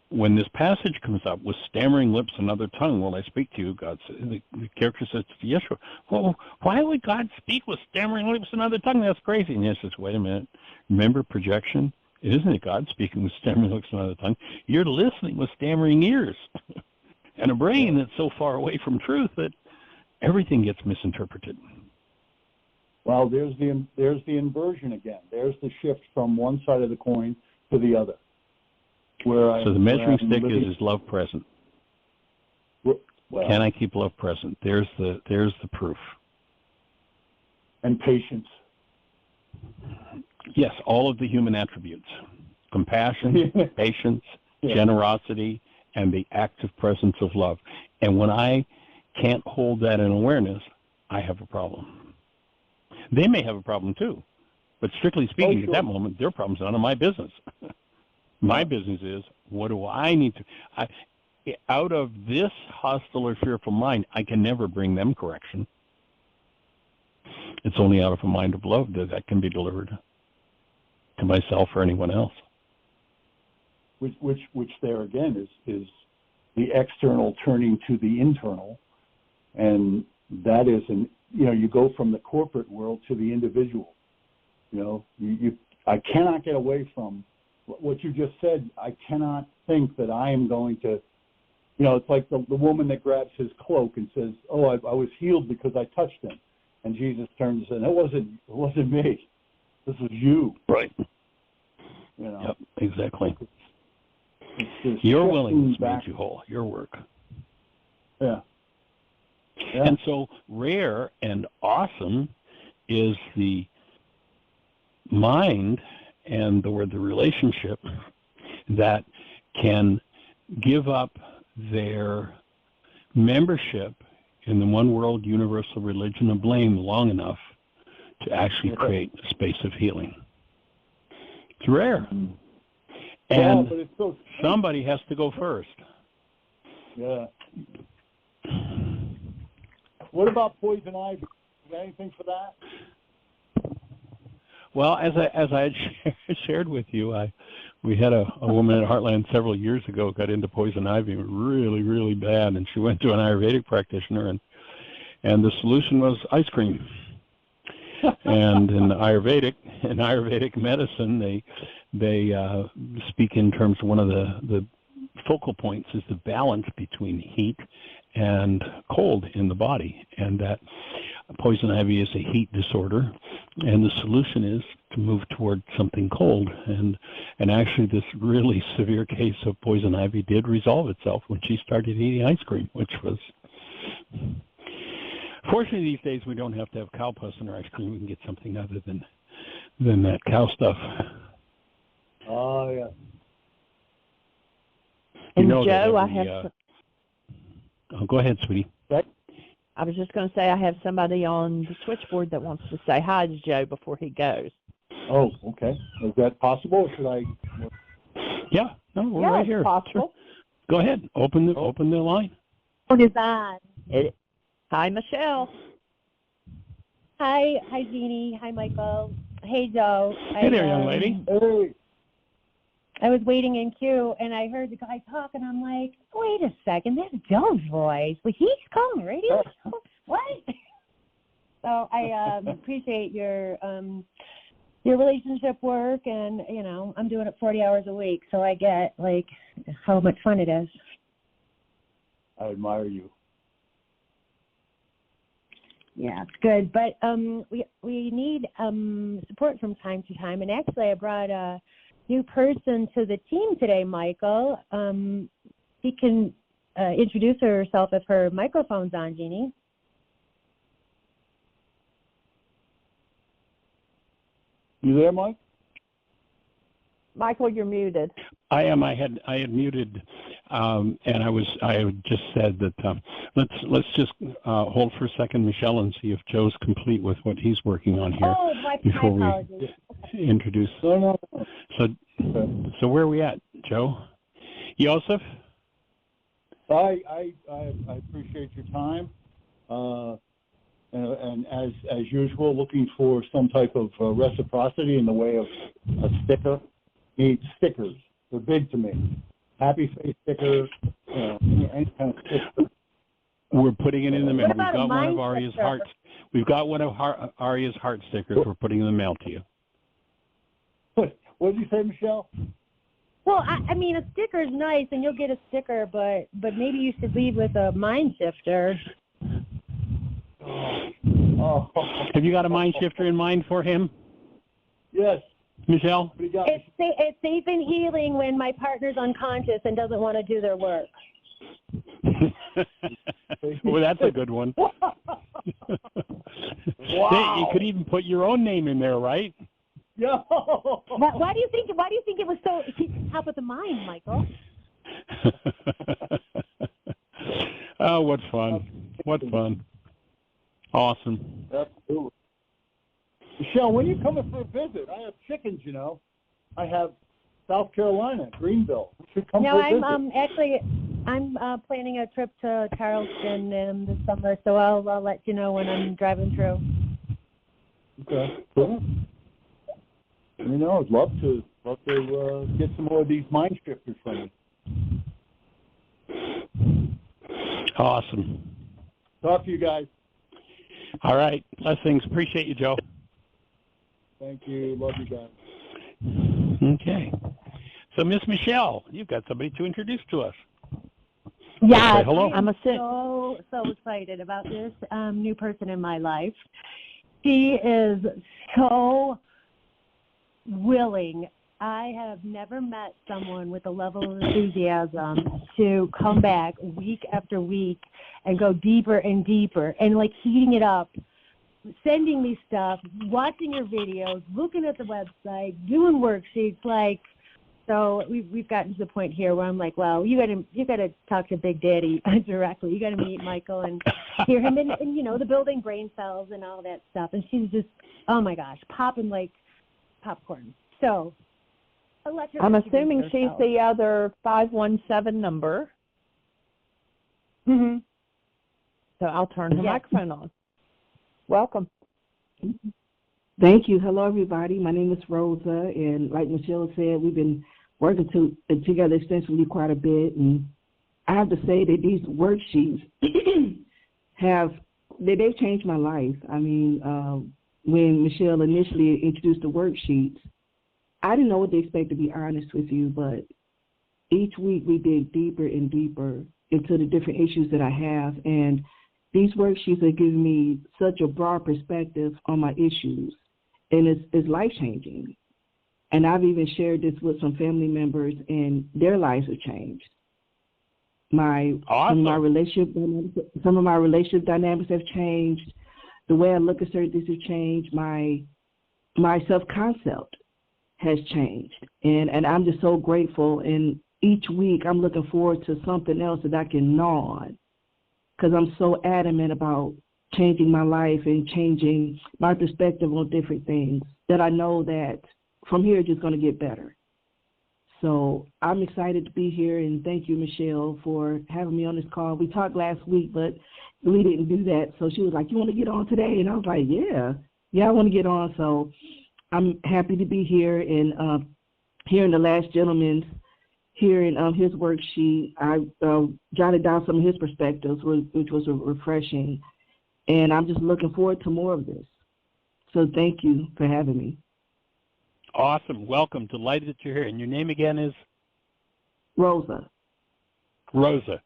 Speaker 2: when this passage comes up, with stammering lips and another tongue will I speak to you, God says, the character says to Yeshua, well, why would God speak with stammering lips and another tongue? That's crazy. And Yeshua says, wait a minute, remember projection? Isn't it God speaking with stammering lips and another tongue? You're listening with stammering ears and a brain that's so far away from truth that everything gets misinterpreted.
Speaker 3: Well, there's the inversion again. There's the shift from one side of the coin to the other.
Speaker 2: So the measuring stick is love present.
Speaker 3: Well,
Speaker 2: can I keep love present? There's the proof.
Speaker 3: And patience.
Speaker 2: Yes, all of the human attributes: compassion, patience, generosity, and the active presence of love. And when I can't hold that in awareness, I have a problem. They may have a problem too, but strictly speaking, at that moment, their problem's none of my business. My business is, what do I need to... out of this hostile or fearful mind, I can never bring them correction. It's only out of a mind of love that can be delivered to myself or anyone else.
Speaker 3: Which there again is the external turning to the internal, and that is you go from the corporate world to the individual. I cannot get away from what you just said. I cannot think that I am going to, it's like the woman that grabs his cloak and says, oh, I was healed because I touched him. And Jesus turns and says, it wasn't me. This was you.
Speaker 2: Right. Yep, exactly. Your willingness made you whole, your work.
Speaker 3: Yeah.
Speaker 2: And so rare and awesome is the mind and the relationship that can give up their membership in the one world universal religion of blame long enough to actually create a space of healing. It's rare. And
Speaker 3: but it's so
Speaker 2: somebody has to go first.
Speaker 3: Yeah. What about poison ivy? You got anything for that?
Speaker 2: Well, as I had shared with you, we had a woman at Heartland several years ago got into poison ivy really, really bad, and she went to an Ayurvedic practitioner, and the solution was ice cream. And in Ayurvedic medicine, they speak in terms of one of the focal points is the balance between heat and cold in the body, and that poison ivy is a heat disorder, and the solution is to move toward something cold. And actually this really severe case of poison ivy did resolve itself when she started eating ice cream, which was... Fortunately, these days we don't have to have cow pus in our ice cream. We can get something other than that cow stuff.
Speaker 3: Oh, yeah.
Speaker 1: And Joe, I have...
Speaker 2: Oh, go ahead, sweetie.
Speaker 1: I was just going to say I have somebody on the switchboard that wants to say hi to Joe before he goes.
Speaker 3: Oh, okay. Is that possible, or should I...
Speaker 2: Yeah, no, we're right here.
Speaker 1: It's possible.
Speaker 2: Go ahead. Open the line.
Speaker 4: Phone is on.
Speaker 1: Hi, Michelle.
Speaker 4: Hi, Jeannie. Hi, Michael. Hey, Joe.
Speaker 2: Hey there, young lady.
Speaker 3: Hey.
Speaker 4: I was waiting in queue, and I heard the guy talk, and I'm like, wait a second, that's Joe's voice. Well, he's calling the radio? What? So I appreciate your relationship work, and, you know, I'm doing it 40 hours a week, so I get, like, how much fun it is.
Speaker 3: I admire you.
Speaker 4: Yeah, it's good. But we need support from time to time. And actually, I brought a new person to the team today, Michael. She can introduce herself if her microphone's on, Jeanie.
Speaker 3: You there, Mike?
Speaker 1: Michael, you're muted.
Speaker 2: I am. I had muted, and I just said that let's just hold for a second, Michelle, and see if Joe's complete with what he's working on here before we introduce.
Speaker 3: No.
Speaker 2: So where are we at, Joe? Yosef?
Speaker 3: I appreciate your time, and as usual, looking for some type of reciprocity in the way of a sticker. Need stickers. They're big to me. Happy face sticker, any kind of sticker.
Speaker 2: We're putting it in the mail. We've got one of Aria's hearts. We've got one of Aria's heart stickers. We're putting in the mail to you.
Speaker 3: What did you say, Michelle?
Speaker 4: Well, I mean, a sticker is nice, and you'll get a sticker, but maybe you should leave with a mind shifter.
Speaker 3: Oh.
Speaker 2: Have you got a mind shifter in mind for him?
Speaker 3: Yes.
Speaker 2: Michelle?
Speaker 4: It's safe and healing when my partner's unconscious and doesn't want to do their work.
Speaker 2: Well, that's a good one.
Speaker 3: Wow.
Speaker 2: You could even put your own name in there, right?
Speaker 3: Yeah.
Speaker 4: Why do you think it was so top of the mind, Michael?
Speaker 2: Oh, what fun. What fun. Awesome.
Speaker 3: Absolutely. Michelle, when are you coming for a visit? I have chickens, you know. I have South Carolina, Greenville. You should come for a visit.
Speaker 4: I'm planning a trip to Charleston this summer, so I'll let you know when I'm driving through.
Speaker 3: Okay. Cool. You know, I'd love to get some more of these mind shifters from you.
Speaker 2: Awesome.
Speaker 3: Talk to you guys.
Speaker 2: All right. Blessings. Appreciate you, Joe.
Speaker 3: Thank you. Love you guys.
Speaker 2: Okay. So, Miss Michelle, you've got somebody to introduce to us.
Speaker 4: Yeah.
Speaker 2: Say hello.
Speaker 4: I'm so excited about this new person in my life. She is so willing. I have never met someone with a level of enthusiasm to come back week after week and go deeper and deeper and like heating it up, sending me stuff, watching your videos, looking at the website, doing worksheets. Like, so we've gotten to the point here where I'm like, well, you got to talk to Big Daddy directly. You got to meet Michael and hear him and you know, the building brain cells and all that stuff. And she's just, oh my gosh, popping like popcorn. So I'm
Speaker 1: assuming she's the other 517 number.
Speaker 4: Mm-hmm.
Speaker 1: So I'll turn her microphone on. Welcome.
Speaker 5: Thank you. Hello, everybody. My name is Rosa, and like Michelle said, we've been working together extensively quite a bit, and I have to say that these worksheets they've changed my life. I mean, when Michelle initially introduced the worksheets, I didn't know what to expect, to be honest with you, but each week we dig deeper and deeper into the different issues that I have, and these worksheets are giving me such a broad perspective on my issues, and it's life-changing. And I've even shared this with some family members, and their lives have changed.
Speaker 2: Awesome.
Speaker 5: Some of my relationship dynamics have changed. The way I look at certain things have changed. My self-concept has changed, and I'm just so grateful. And each week I'm looking forward to something else that I can gnaw on, because I'm so adamant about changing my life and changing my perspective on different things that I know that from here it's just going to get better. So I'm excited to be here, and thank you, Michelle, for having me on this call. We talked last week, but we didn't do that. So she was like, you want to get on today? And I was like, yeah, I want to get on. So I'm happy to be here, and hearing the last gentleman's, hearing his worksheet, I jotted down some of his perspectives, which was refreshing. And I'm just looking forward to more of this. So thank you for having me.
Speaker 2: Awesome. Welcome. Delighted that you're here. And your name again is?
Speaker 5: Rosa.
Speaker 2: Rosa.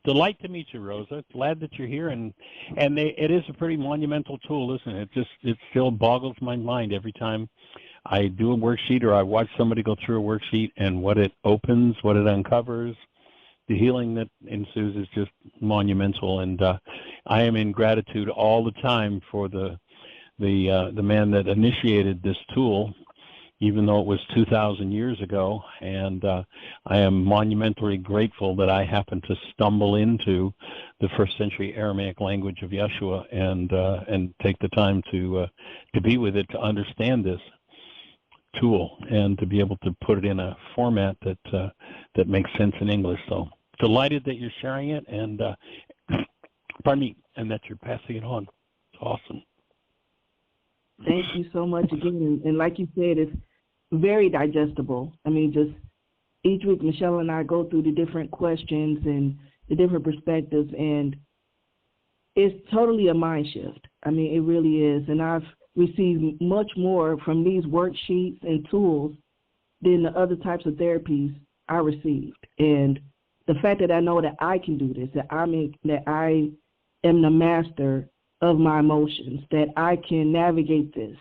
Speaker 2: Delight to meet you, Rosa. Glad that you're here. And it is a pretty monumental tool, isn't it? It still boggles my mind every time I do a worksheet or I watch somebody go through a worksheet, and what it opens, what it uncovers, the healing that ensues is just monumental. And I am in gratitude all the time for the man that initiated this tool, even though it was 2,000 years ago. And I am monumentally grateful that I happened to stumble into the first century Aramaic language of Yeshua and take the time to be with it, to understand this tool and to be able to put it in a format that makes sense in English. So delighted that you're sharing it, and pardon me, and that you're passing it on. It's awesome.
Speaker 5: Thank you so much again. And like you said, it's very digestible. I mean, just each week, Michelle and I go through the different questions and the different perspectives, and it's totally a mind shift. I mean, it really is. And I've received much more from these worksheets and tools than the other types of therapies I received. And the fact that I know that I can do this, that I am the master of my emotions, that I can navigate this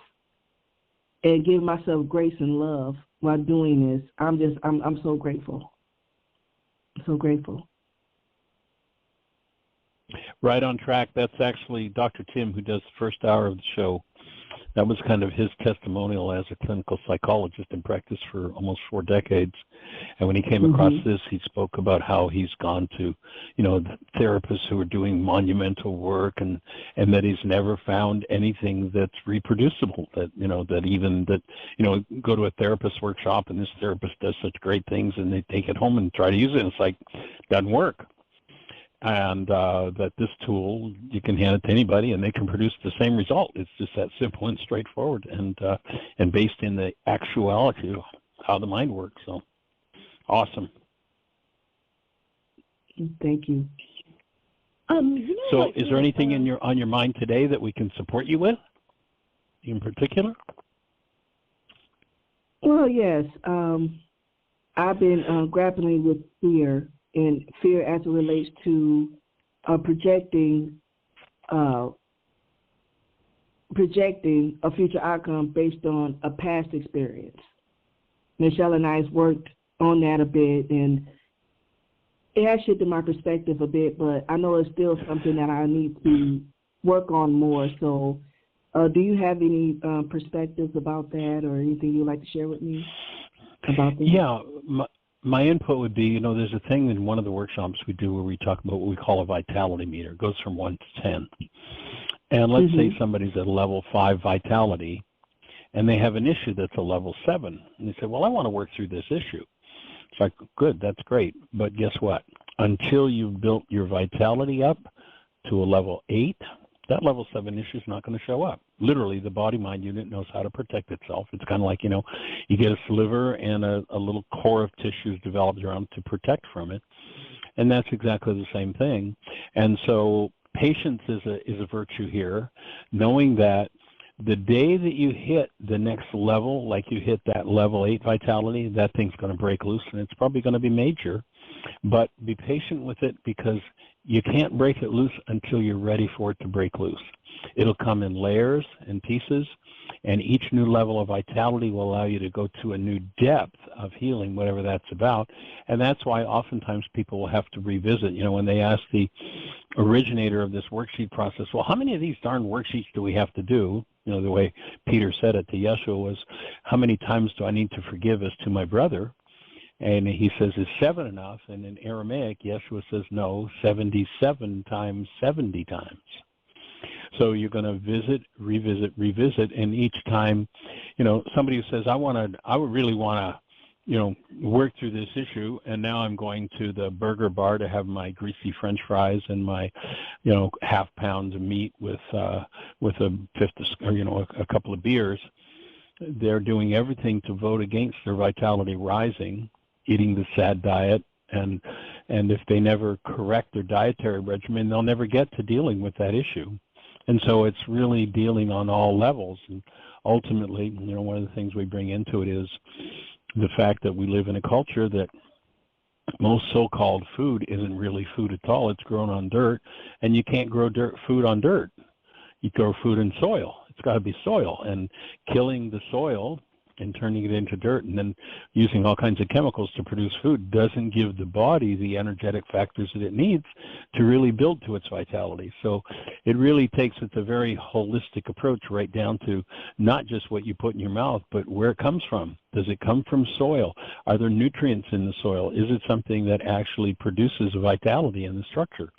Speaker 5: and give myself grace and love while doing this, I'm so grateful. So grateful.
Speaker 2: Right on track. That's actually Dr. Tim, who does the first hour of the show. That was kind of his testimonial as a clinical psychologist in practice for almost 4 decades. And when he came across this, he spoke about how he's gone to, therapists who are doing monumental work, and that he's never found anything that's reproducible, that go to a therapist workshop and this therapist does such great things and they take it home and try to use it, and it's like, doesn't work. And that this tool, you can hand it to anybody and they can produce the same result. It's just that simple and straightforward, and based in the actuality of how the mind works. So awesome.
Speaker 5: Thank you.
Speaker 2: So is there anything on your mind today that we can support you with in particular?
Speaker 5: Well, yes. I've been grappling with fear, and fear as it relates to projecting a future outcome based on a past experience. Michelle and I have worked on that a bit, and it has shifted my perspective a bit, but I know it's still something that I need to work on more. So do you have any perspectives about that, or anything you'd like to share with me about that?
Speaker 2: Yeah. My input would be, there's a thing in one of the workshops we do where we talk about what we call a vitality meter. It goes from 1 to 10. And let's say somebody's at level 5 vitality, and they have an issue that's a level 7. And they say, well, I want to work through this issue. It's like, good, that's great. But guess what? Until you've built your vitality up to a level 8, that level 7 issue is not going to show up. Literally, the body-mind unit knows how to protect itself. It's kind of like, you get a sliver and a little core of tissues developed around to protect from it. And that's exactly the same thing. And so patience is a virtue here, knowing that the day that you hit the next level, like you hit that level 8 vitality, that thing's going to break loose, and it's probably going to be major. But be patient with it, because you can't break it loose until you're ready for it to break loose. It'll come in layers and pieces, and each new level of vitality will allow you to go to a new depth of healing, whatever that's about. And that's why oftentimes people will have to revisit. When they ask the originator of this worksheet process, well, how many of these darn worksheets do we have to do? The way Peter said it to Yeshua was, how many times do I need to forgive as to my brother? And he says, is 7 enough? And in Aramaic, Yeshua says, no, 77 times 70 times. So you're going to visit, revisit, and each time, somebody who says, I really want to, work through this issue, and now I'm going to the burger bar to have my greasy French fries and my, half pound of meat with a fifth, or a couple of beers. they're doing everything to vote against their vitality rising, eating the SAD diet, and if they never correct their dietary regimen, they'll never get to dealing with that issue. And so it's really dealing on all levels. And ultimately, one of the things we bring into it is the fact that we live in a culture that most so-called food isn't really food at all. It's grown on dirt, and you can't grow food on dirt. You grow food in soil. It's got to be soil, and killing the soil and turning it into dirt and then using all kinds of chemicals to produce food doesn't give the body the energetic factors that it needs to really build to its vitality. So it really takes a very holistic approach right down to not just what you put in your mouth, but where it comes from. Does it come from soil? Are there nutrients in the soil? Is it something that actually produces vitality in the structure?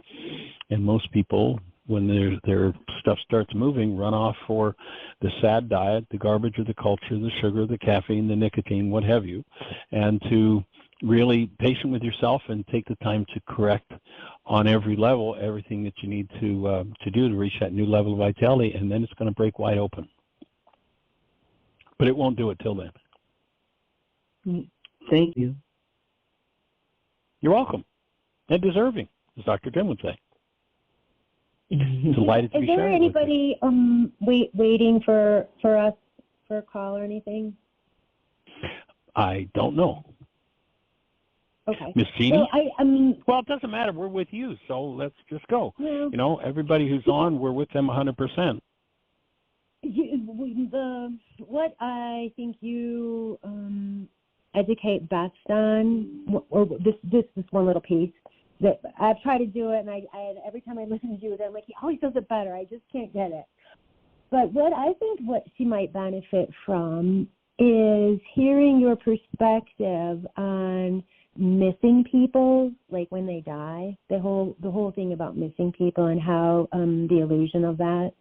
Speaker 2: And most people, when their stuff starts moving, run off for the SAD diet, the garbage of the culture, the sugar, the caffeine, the nicotine, what have you, and to really patient with yourself and take the time to correct on every level everything that you need to do to reach that new level of vitality, and then it's going to break wide open. But it won't do it till then.
Speaker 5: Thank you.
Speaker 2: You're welcome. And deserving, as Dr. Tim would say. Delighted to be
Speaker 4: Is there
Speaker 2: sharing
Speaker 4: anybody waiting for us for a call or anything?
Speaker 2: I don't know.
Speaker 4: Okay.
Speaker 2: Miss Jeanie?
Speaker 4: So
Speaker 2: well, it doesn't matter. We're with you, so let's just go.
Speaker 4: Yeah.
Speaker 2: Everybody who's on, we're with them 100%.
Speaker 4: What I think you educate best on, or this one little piece, that I've tried to do it, and I every time I listen to you, I'm like, he always does it better. I just can't get it. But what she might benefit from is hearing your perspective on missing people, like when they die. The whole thing about missing people and how the illusion of that.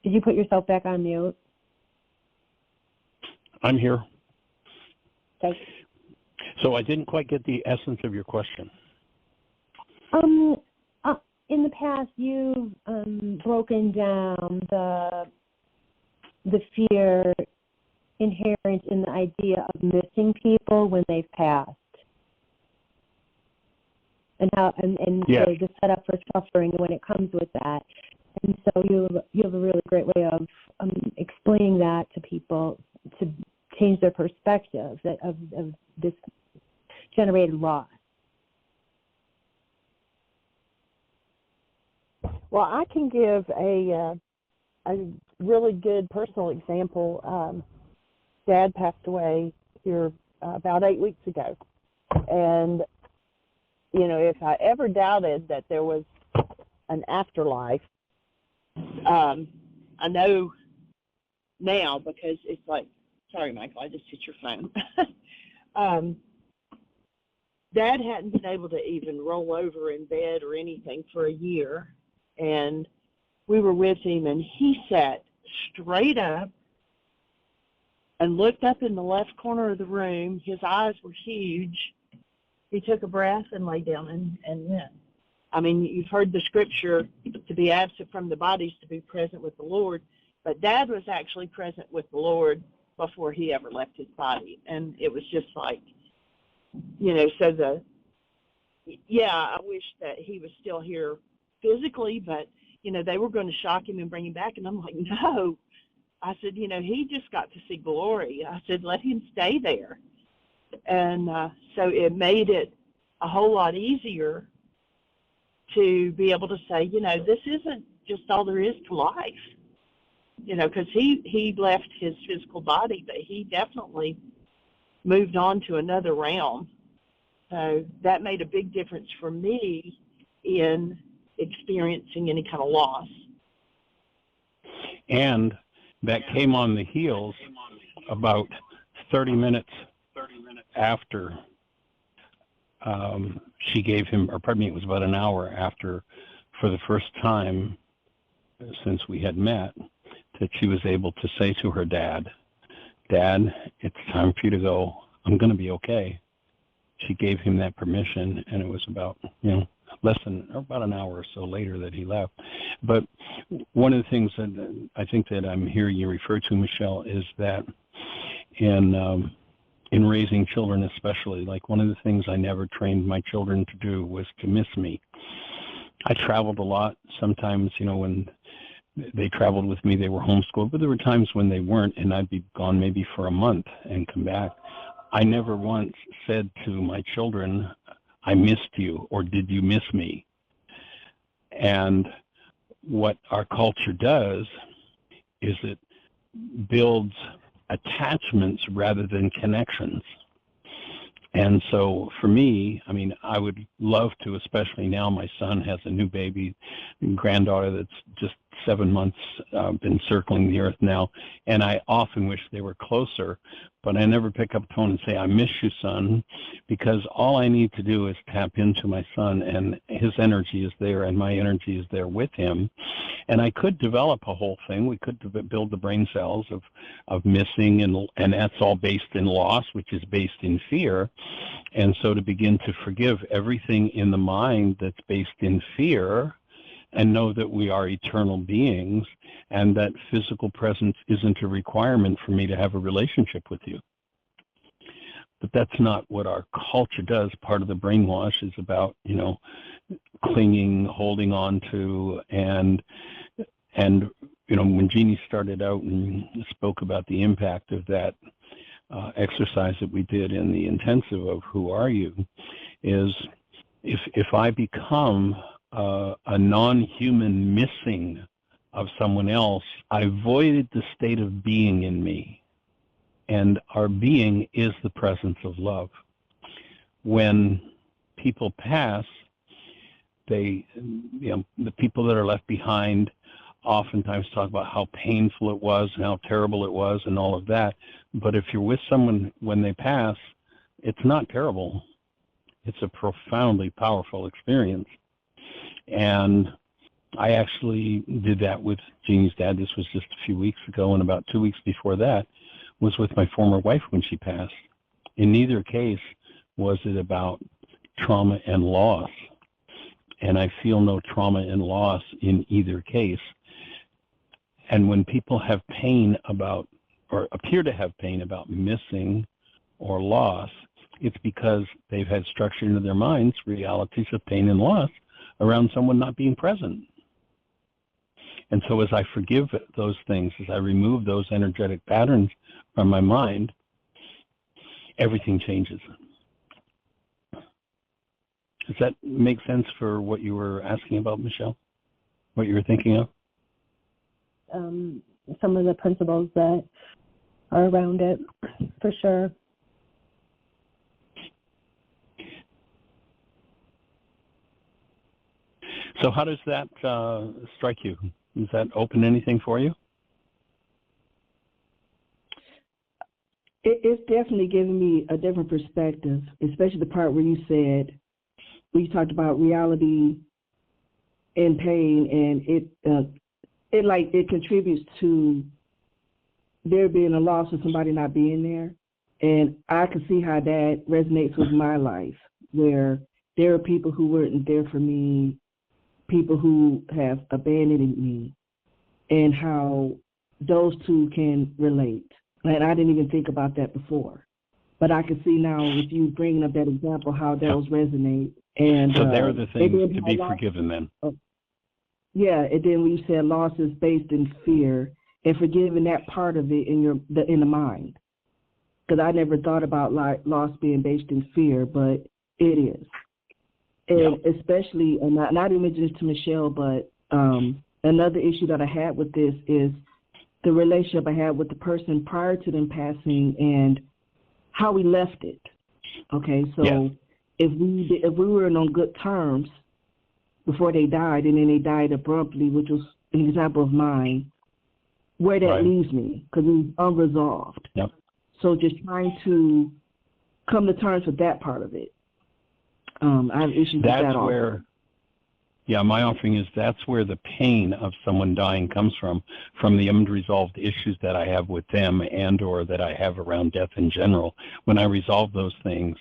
Speaker 4: Did you put yourself back on mute?
Speaker 2: I'm here.
Speaker 4: Okay.
Speaker 2: So I didn't quite get the essence of your question.
Speaker 4: In the past, you've broken down the fear inherent in the idea of missing people when they've passed, and how
Speaker 2: Yes.
Speaker 4: the setup for suffering when it comes with that. And so you have a really great way of explaining that to people to change their perspective of this generated loss.
Speaker 1: Well, I can give a really good personal example. Dad passed away here about 8 weeks ago, and if I ever doubted that there was an afterlife, I know now, because it's like, sorry, Michael, I just hit your phone. Dad hadn't been able to even roll over in bed or anything for a year, and we were with him, and he sat straight up and looked up in the left corner of the room. His eyes were huge. He took a breath and lay down and went. I mean, you've heard the scripture, to be absent from the body is to be present with the Lord, but Dad was actually present with the Lord before he ever left his body. And it was just like, I wish that he was still here physically, but, they were going to shock him and bring him back. And I'm like, no. I said, he just got to see glory. I said, let him stay there. And so it made it a whole lot easier to be able to say, this isn't just all there is to life. Because he left his physical body, but he definitely moved on to another realm. So that made a big difference for me in experiencing any kind of loss.
Speaker 2: And that came on the heels about 30 minutes after she gave him, or pardon me, it was about an hour after, for the first time since we had met, that she was able to say to her dad, it's time for you to go. I'm going to be okay. She gave him that permission, and it was about, about an hour or so later that he left. But one of the things that I think that I'm hearing you refer to, Michelle, is that in raising children especially, like one of the things I never trained my children to do was to miss me. I traveled a lot. Sometimes, when they traveled with me, they were homeschooled, but there were times when they weren't, and I'd be gone maybe for a month and come back. I never once said to my children, I missed you, or did you miss me? And what our culture does is it builds attachments rather than connections. And so for me, I would love to, especially now my son has a new baby, granddaughter that's just 7 months, been circling the earth now, and I often wish they were closer, but I never pick up the phone and say, I miss you, son, because all I need to do is tap into my son, and his energy is there, and my energy is there with him. And I could develop a whole thing. We could build the brain cells of missing, and that's all based in loss, which is based in fear. And so to begin to forgive everything in the mind that's based in fear, and know that we are eternal beings, and that physical presence isn't a requirement for me to have a relationship with you. But that's not what our culture does. Part of the brainwash is about, clinging, holding on to, and when Jeanie started out and spoke about the impact of that exercise that we did in the intensive of Who Are You, is if I become a non-human missing of someone else, I voided the state of being in me. And our being is the presence of love. When people pass, the people that are left behind oftentimes talk about how painful it was and how terrible it was and all of that. But if you're with someone when they pass, it's not terrible. It's a profoundly powerful experience. And I actually did that with Jeannie's dad. This was just a few weeks ago, and about 2 weeks before that was with my former wife when she passed. In neither case was it about trauma and loss. And I feel no trauma and loss in either case. And when people have pain about, or appear to have pain about missing or loss, it's because they've had structure into their minds, realities of pain and loss, around someone not being present. And so as I forgive those things, as I remove those energetic patterns from my mind, everything changes. Does that make sense for what you were asking about, Michelle? What you were thinking of?
Speaker 4: Some of the principles that are around it, for sure.
Speaker 2: So how does that strike you? Does that open anything for you?
Speaker 5: It's definitely given me a different perspective, especially the part where you talked about reality and pain, and it contributes to there being a loss of somebody not being there. And I can see how that resonates with my life, where there are people who weren't there for me, people who have abandoned me, and how those two can relate. And I didn't even think about that before. But I can see now with you bringing up that example how those resonate. And
Speaker 2: so they're the things to be forgiven then.
Speaker 5: Yeah, and then when you said loss is based in fear, and forgiving that part of it in the mind. Because I never thought about loss being based in fear, but it is. And especially, and not even mention this to Michelle, but another issue that I had with this is the relationship I had with the person prior to them passing and how we left it. Okay, so if we were on good terms before they died, and then they died abruptly, which was an example of mine, where that leaves me, because it was unresolved.
Speaker 2: Yep.
Speaker 5: So just trying to come to terms with that part of it. I have issues with that also.
Speaker 2: Where, my offering is that's where the pain of someone dying comes from the unresolved issues that I have with them and or that I have around death in general. When I resolve those things,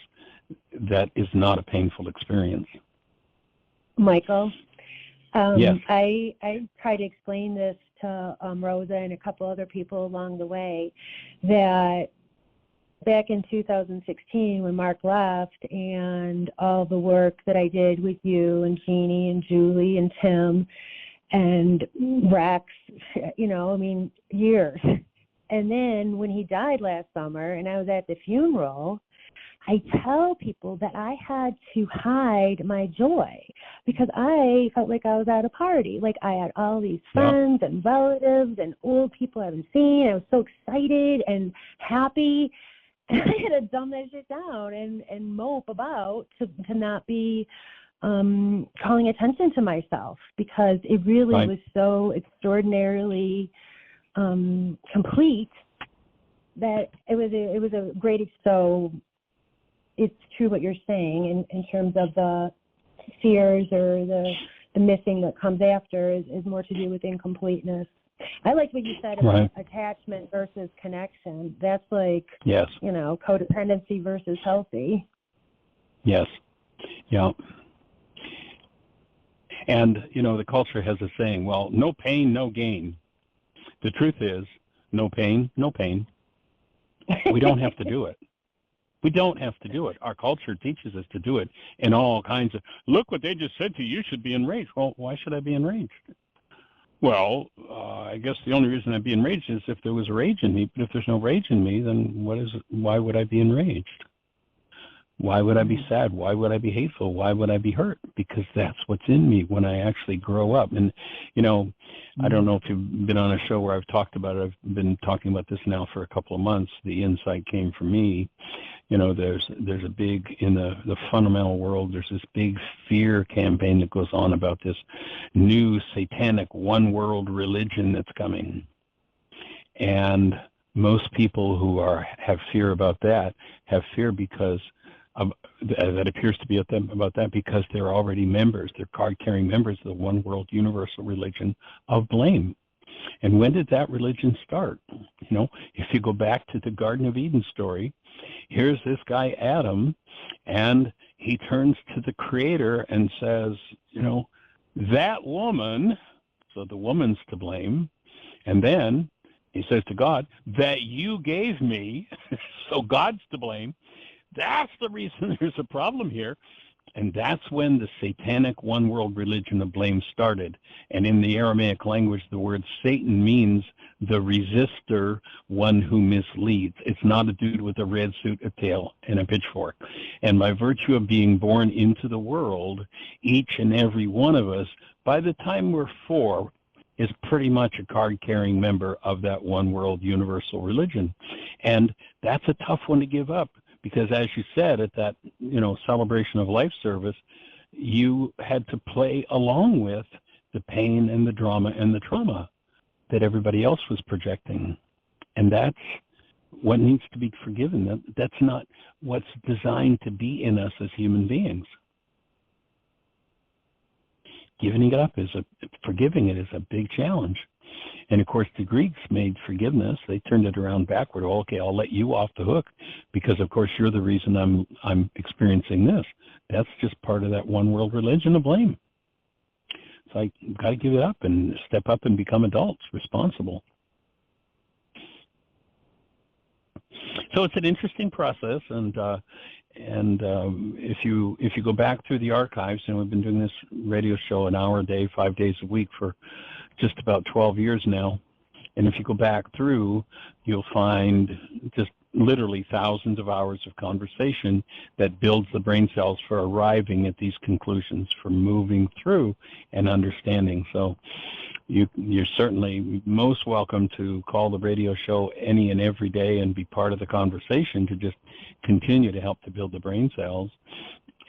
Speaker 2: that is not a painful experience.
Speaker 4: Michael.
Speaker 2: Yes.
Speaker 4: I tried to explain this to Rosa and a couple other people along the way, that back in 2016 when Mark left, and all the work that I did with you and Jeannie and Julie and Tim and Rex, years. And then when he died last summer and I was at the funeral, I tell people that I had to hide my joy because I felt like I was at a party. Like I had all these friends and relatives and old people I haven't seen. I was so excited and happy. And I had to dumb that shit down and mope about to not be calling attention to myself, because it really was so extraordinarily complete that it was a great. So it's true what you're saying in terms of the fears or the missing that comes after is more to do with incompleteness. I like what you said about attachment versus connection. That's like, codependency versus healthy.
Speaker 2: Yes. Yeah. And, the culture has a saying, well, no pain, no gain. The truth is, no pain, no pain. We don't have to do it. We don't have to do it. Our culture teaches us to do it in all kinds of, look what they just said to you, you should be enraged. Well, why should I be enraged? Well, I guess the only reason I'd be enraged is if there was rage in me. But if there's no rage in me, then why would I be enraged? Why would I be sad? Why would I be hateful? Why would I be hurt? Because that's what's in me when I actually grow up. And, I don't know if you've been on a show where I've talked about it. I've been talking about this now for a couple of months. The insight came from me. There's a big, in the fundamental world, there's this big fear campaign that goes on about this new satanic one world religion that's coming. And most people who have fear about that have fear because that appears to be about that because they're already members, they're card-carrying members of the one world universal religion of blame. And when did that religion start? If you go back to the Garden of Eden story, here's this guy Adam, and he turns to the Creator and says, that woman, so the woman's to blame, and then he says to God, that you gave me, so God's to blame. That's the reason there's a problem here. And that's when the satanic one world religion of blame started. And in the Aramaic language, the word Satan means the resistor, one who misleads. It's not a dude with a red suit, a tail, and a pitchfork. And by virtue of being born into the world, each and every one of us, by the time we're 4, is pretty much a card-carrying member of that one world universal religion. And that's a tough one to give up. Because as you said at that, celebration of life service, you had to play along with the pain and the drama and the trauma that everybody else was projecting. And that's what needs to be forgiven. That's not what's designed to be in us as human beings. Forgiving it is a big challenge. And of course, the Greeks made forgiveness. They turned it around backward. Well, okay, I'll let you off the hook because, of course, you're the reason I'm experiencing this. That's just part of that one world religion of blame. So I've got to give it up and step up and become adults, responsible. So it's an interesting process, and if you go back through the archives, and we've been doing this radio show an hour a day, 5 days a week for just about 12 years now. And if you go back through, you'll find just literally thousands of hours of conversation that builds the brain cells for arriving at these conclusions, for moving through and understanding. So you're certainly most welcome to call the radio show any and every day and be part of the conversation to just continue to help to build the brain cells.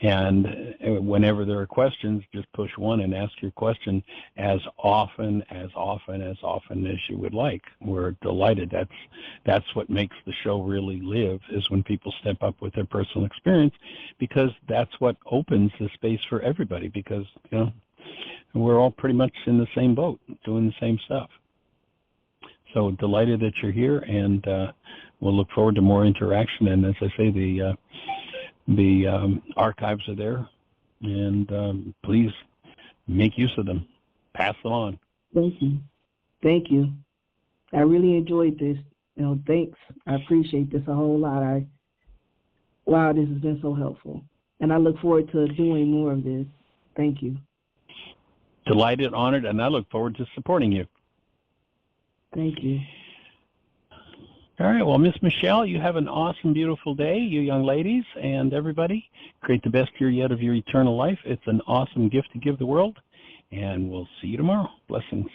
Speaker 2: And whenever there are questions, just push 1 and ask your question as often as you would like. We're delighted. That's what makes the show really live, is when people step up with their personal experience, because that's what opens the space for everybody, because we're all pretty much in the same boat, doing the same stuff. So delighted that you're here, and we'll look forward to more interaction. And as I say, the archives are there, and please make use of them. Pass them on.
Speaker 5: Thank you. Thank you. I really enjoyed this. Thanks. I appreciate this a whole lot. Wow, this has been so helpful. And I look forward to doing more of this. Thank you.
Speaker 2: Delighted, honored, and I look forward to supporting you.
Speaker 5: Thank you.
Speaker 2: All right. Well, Miss Michelle, you have an awesome, beautiful day, you young ladies, and everybody. Create the best year yet of your eternal life. It's an awesome gift to give the world, and we'll see you tomorrow. Blessings.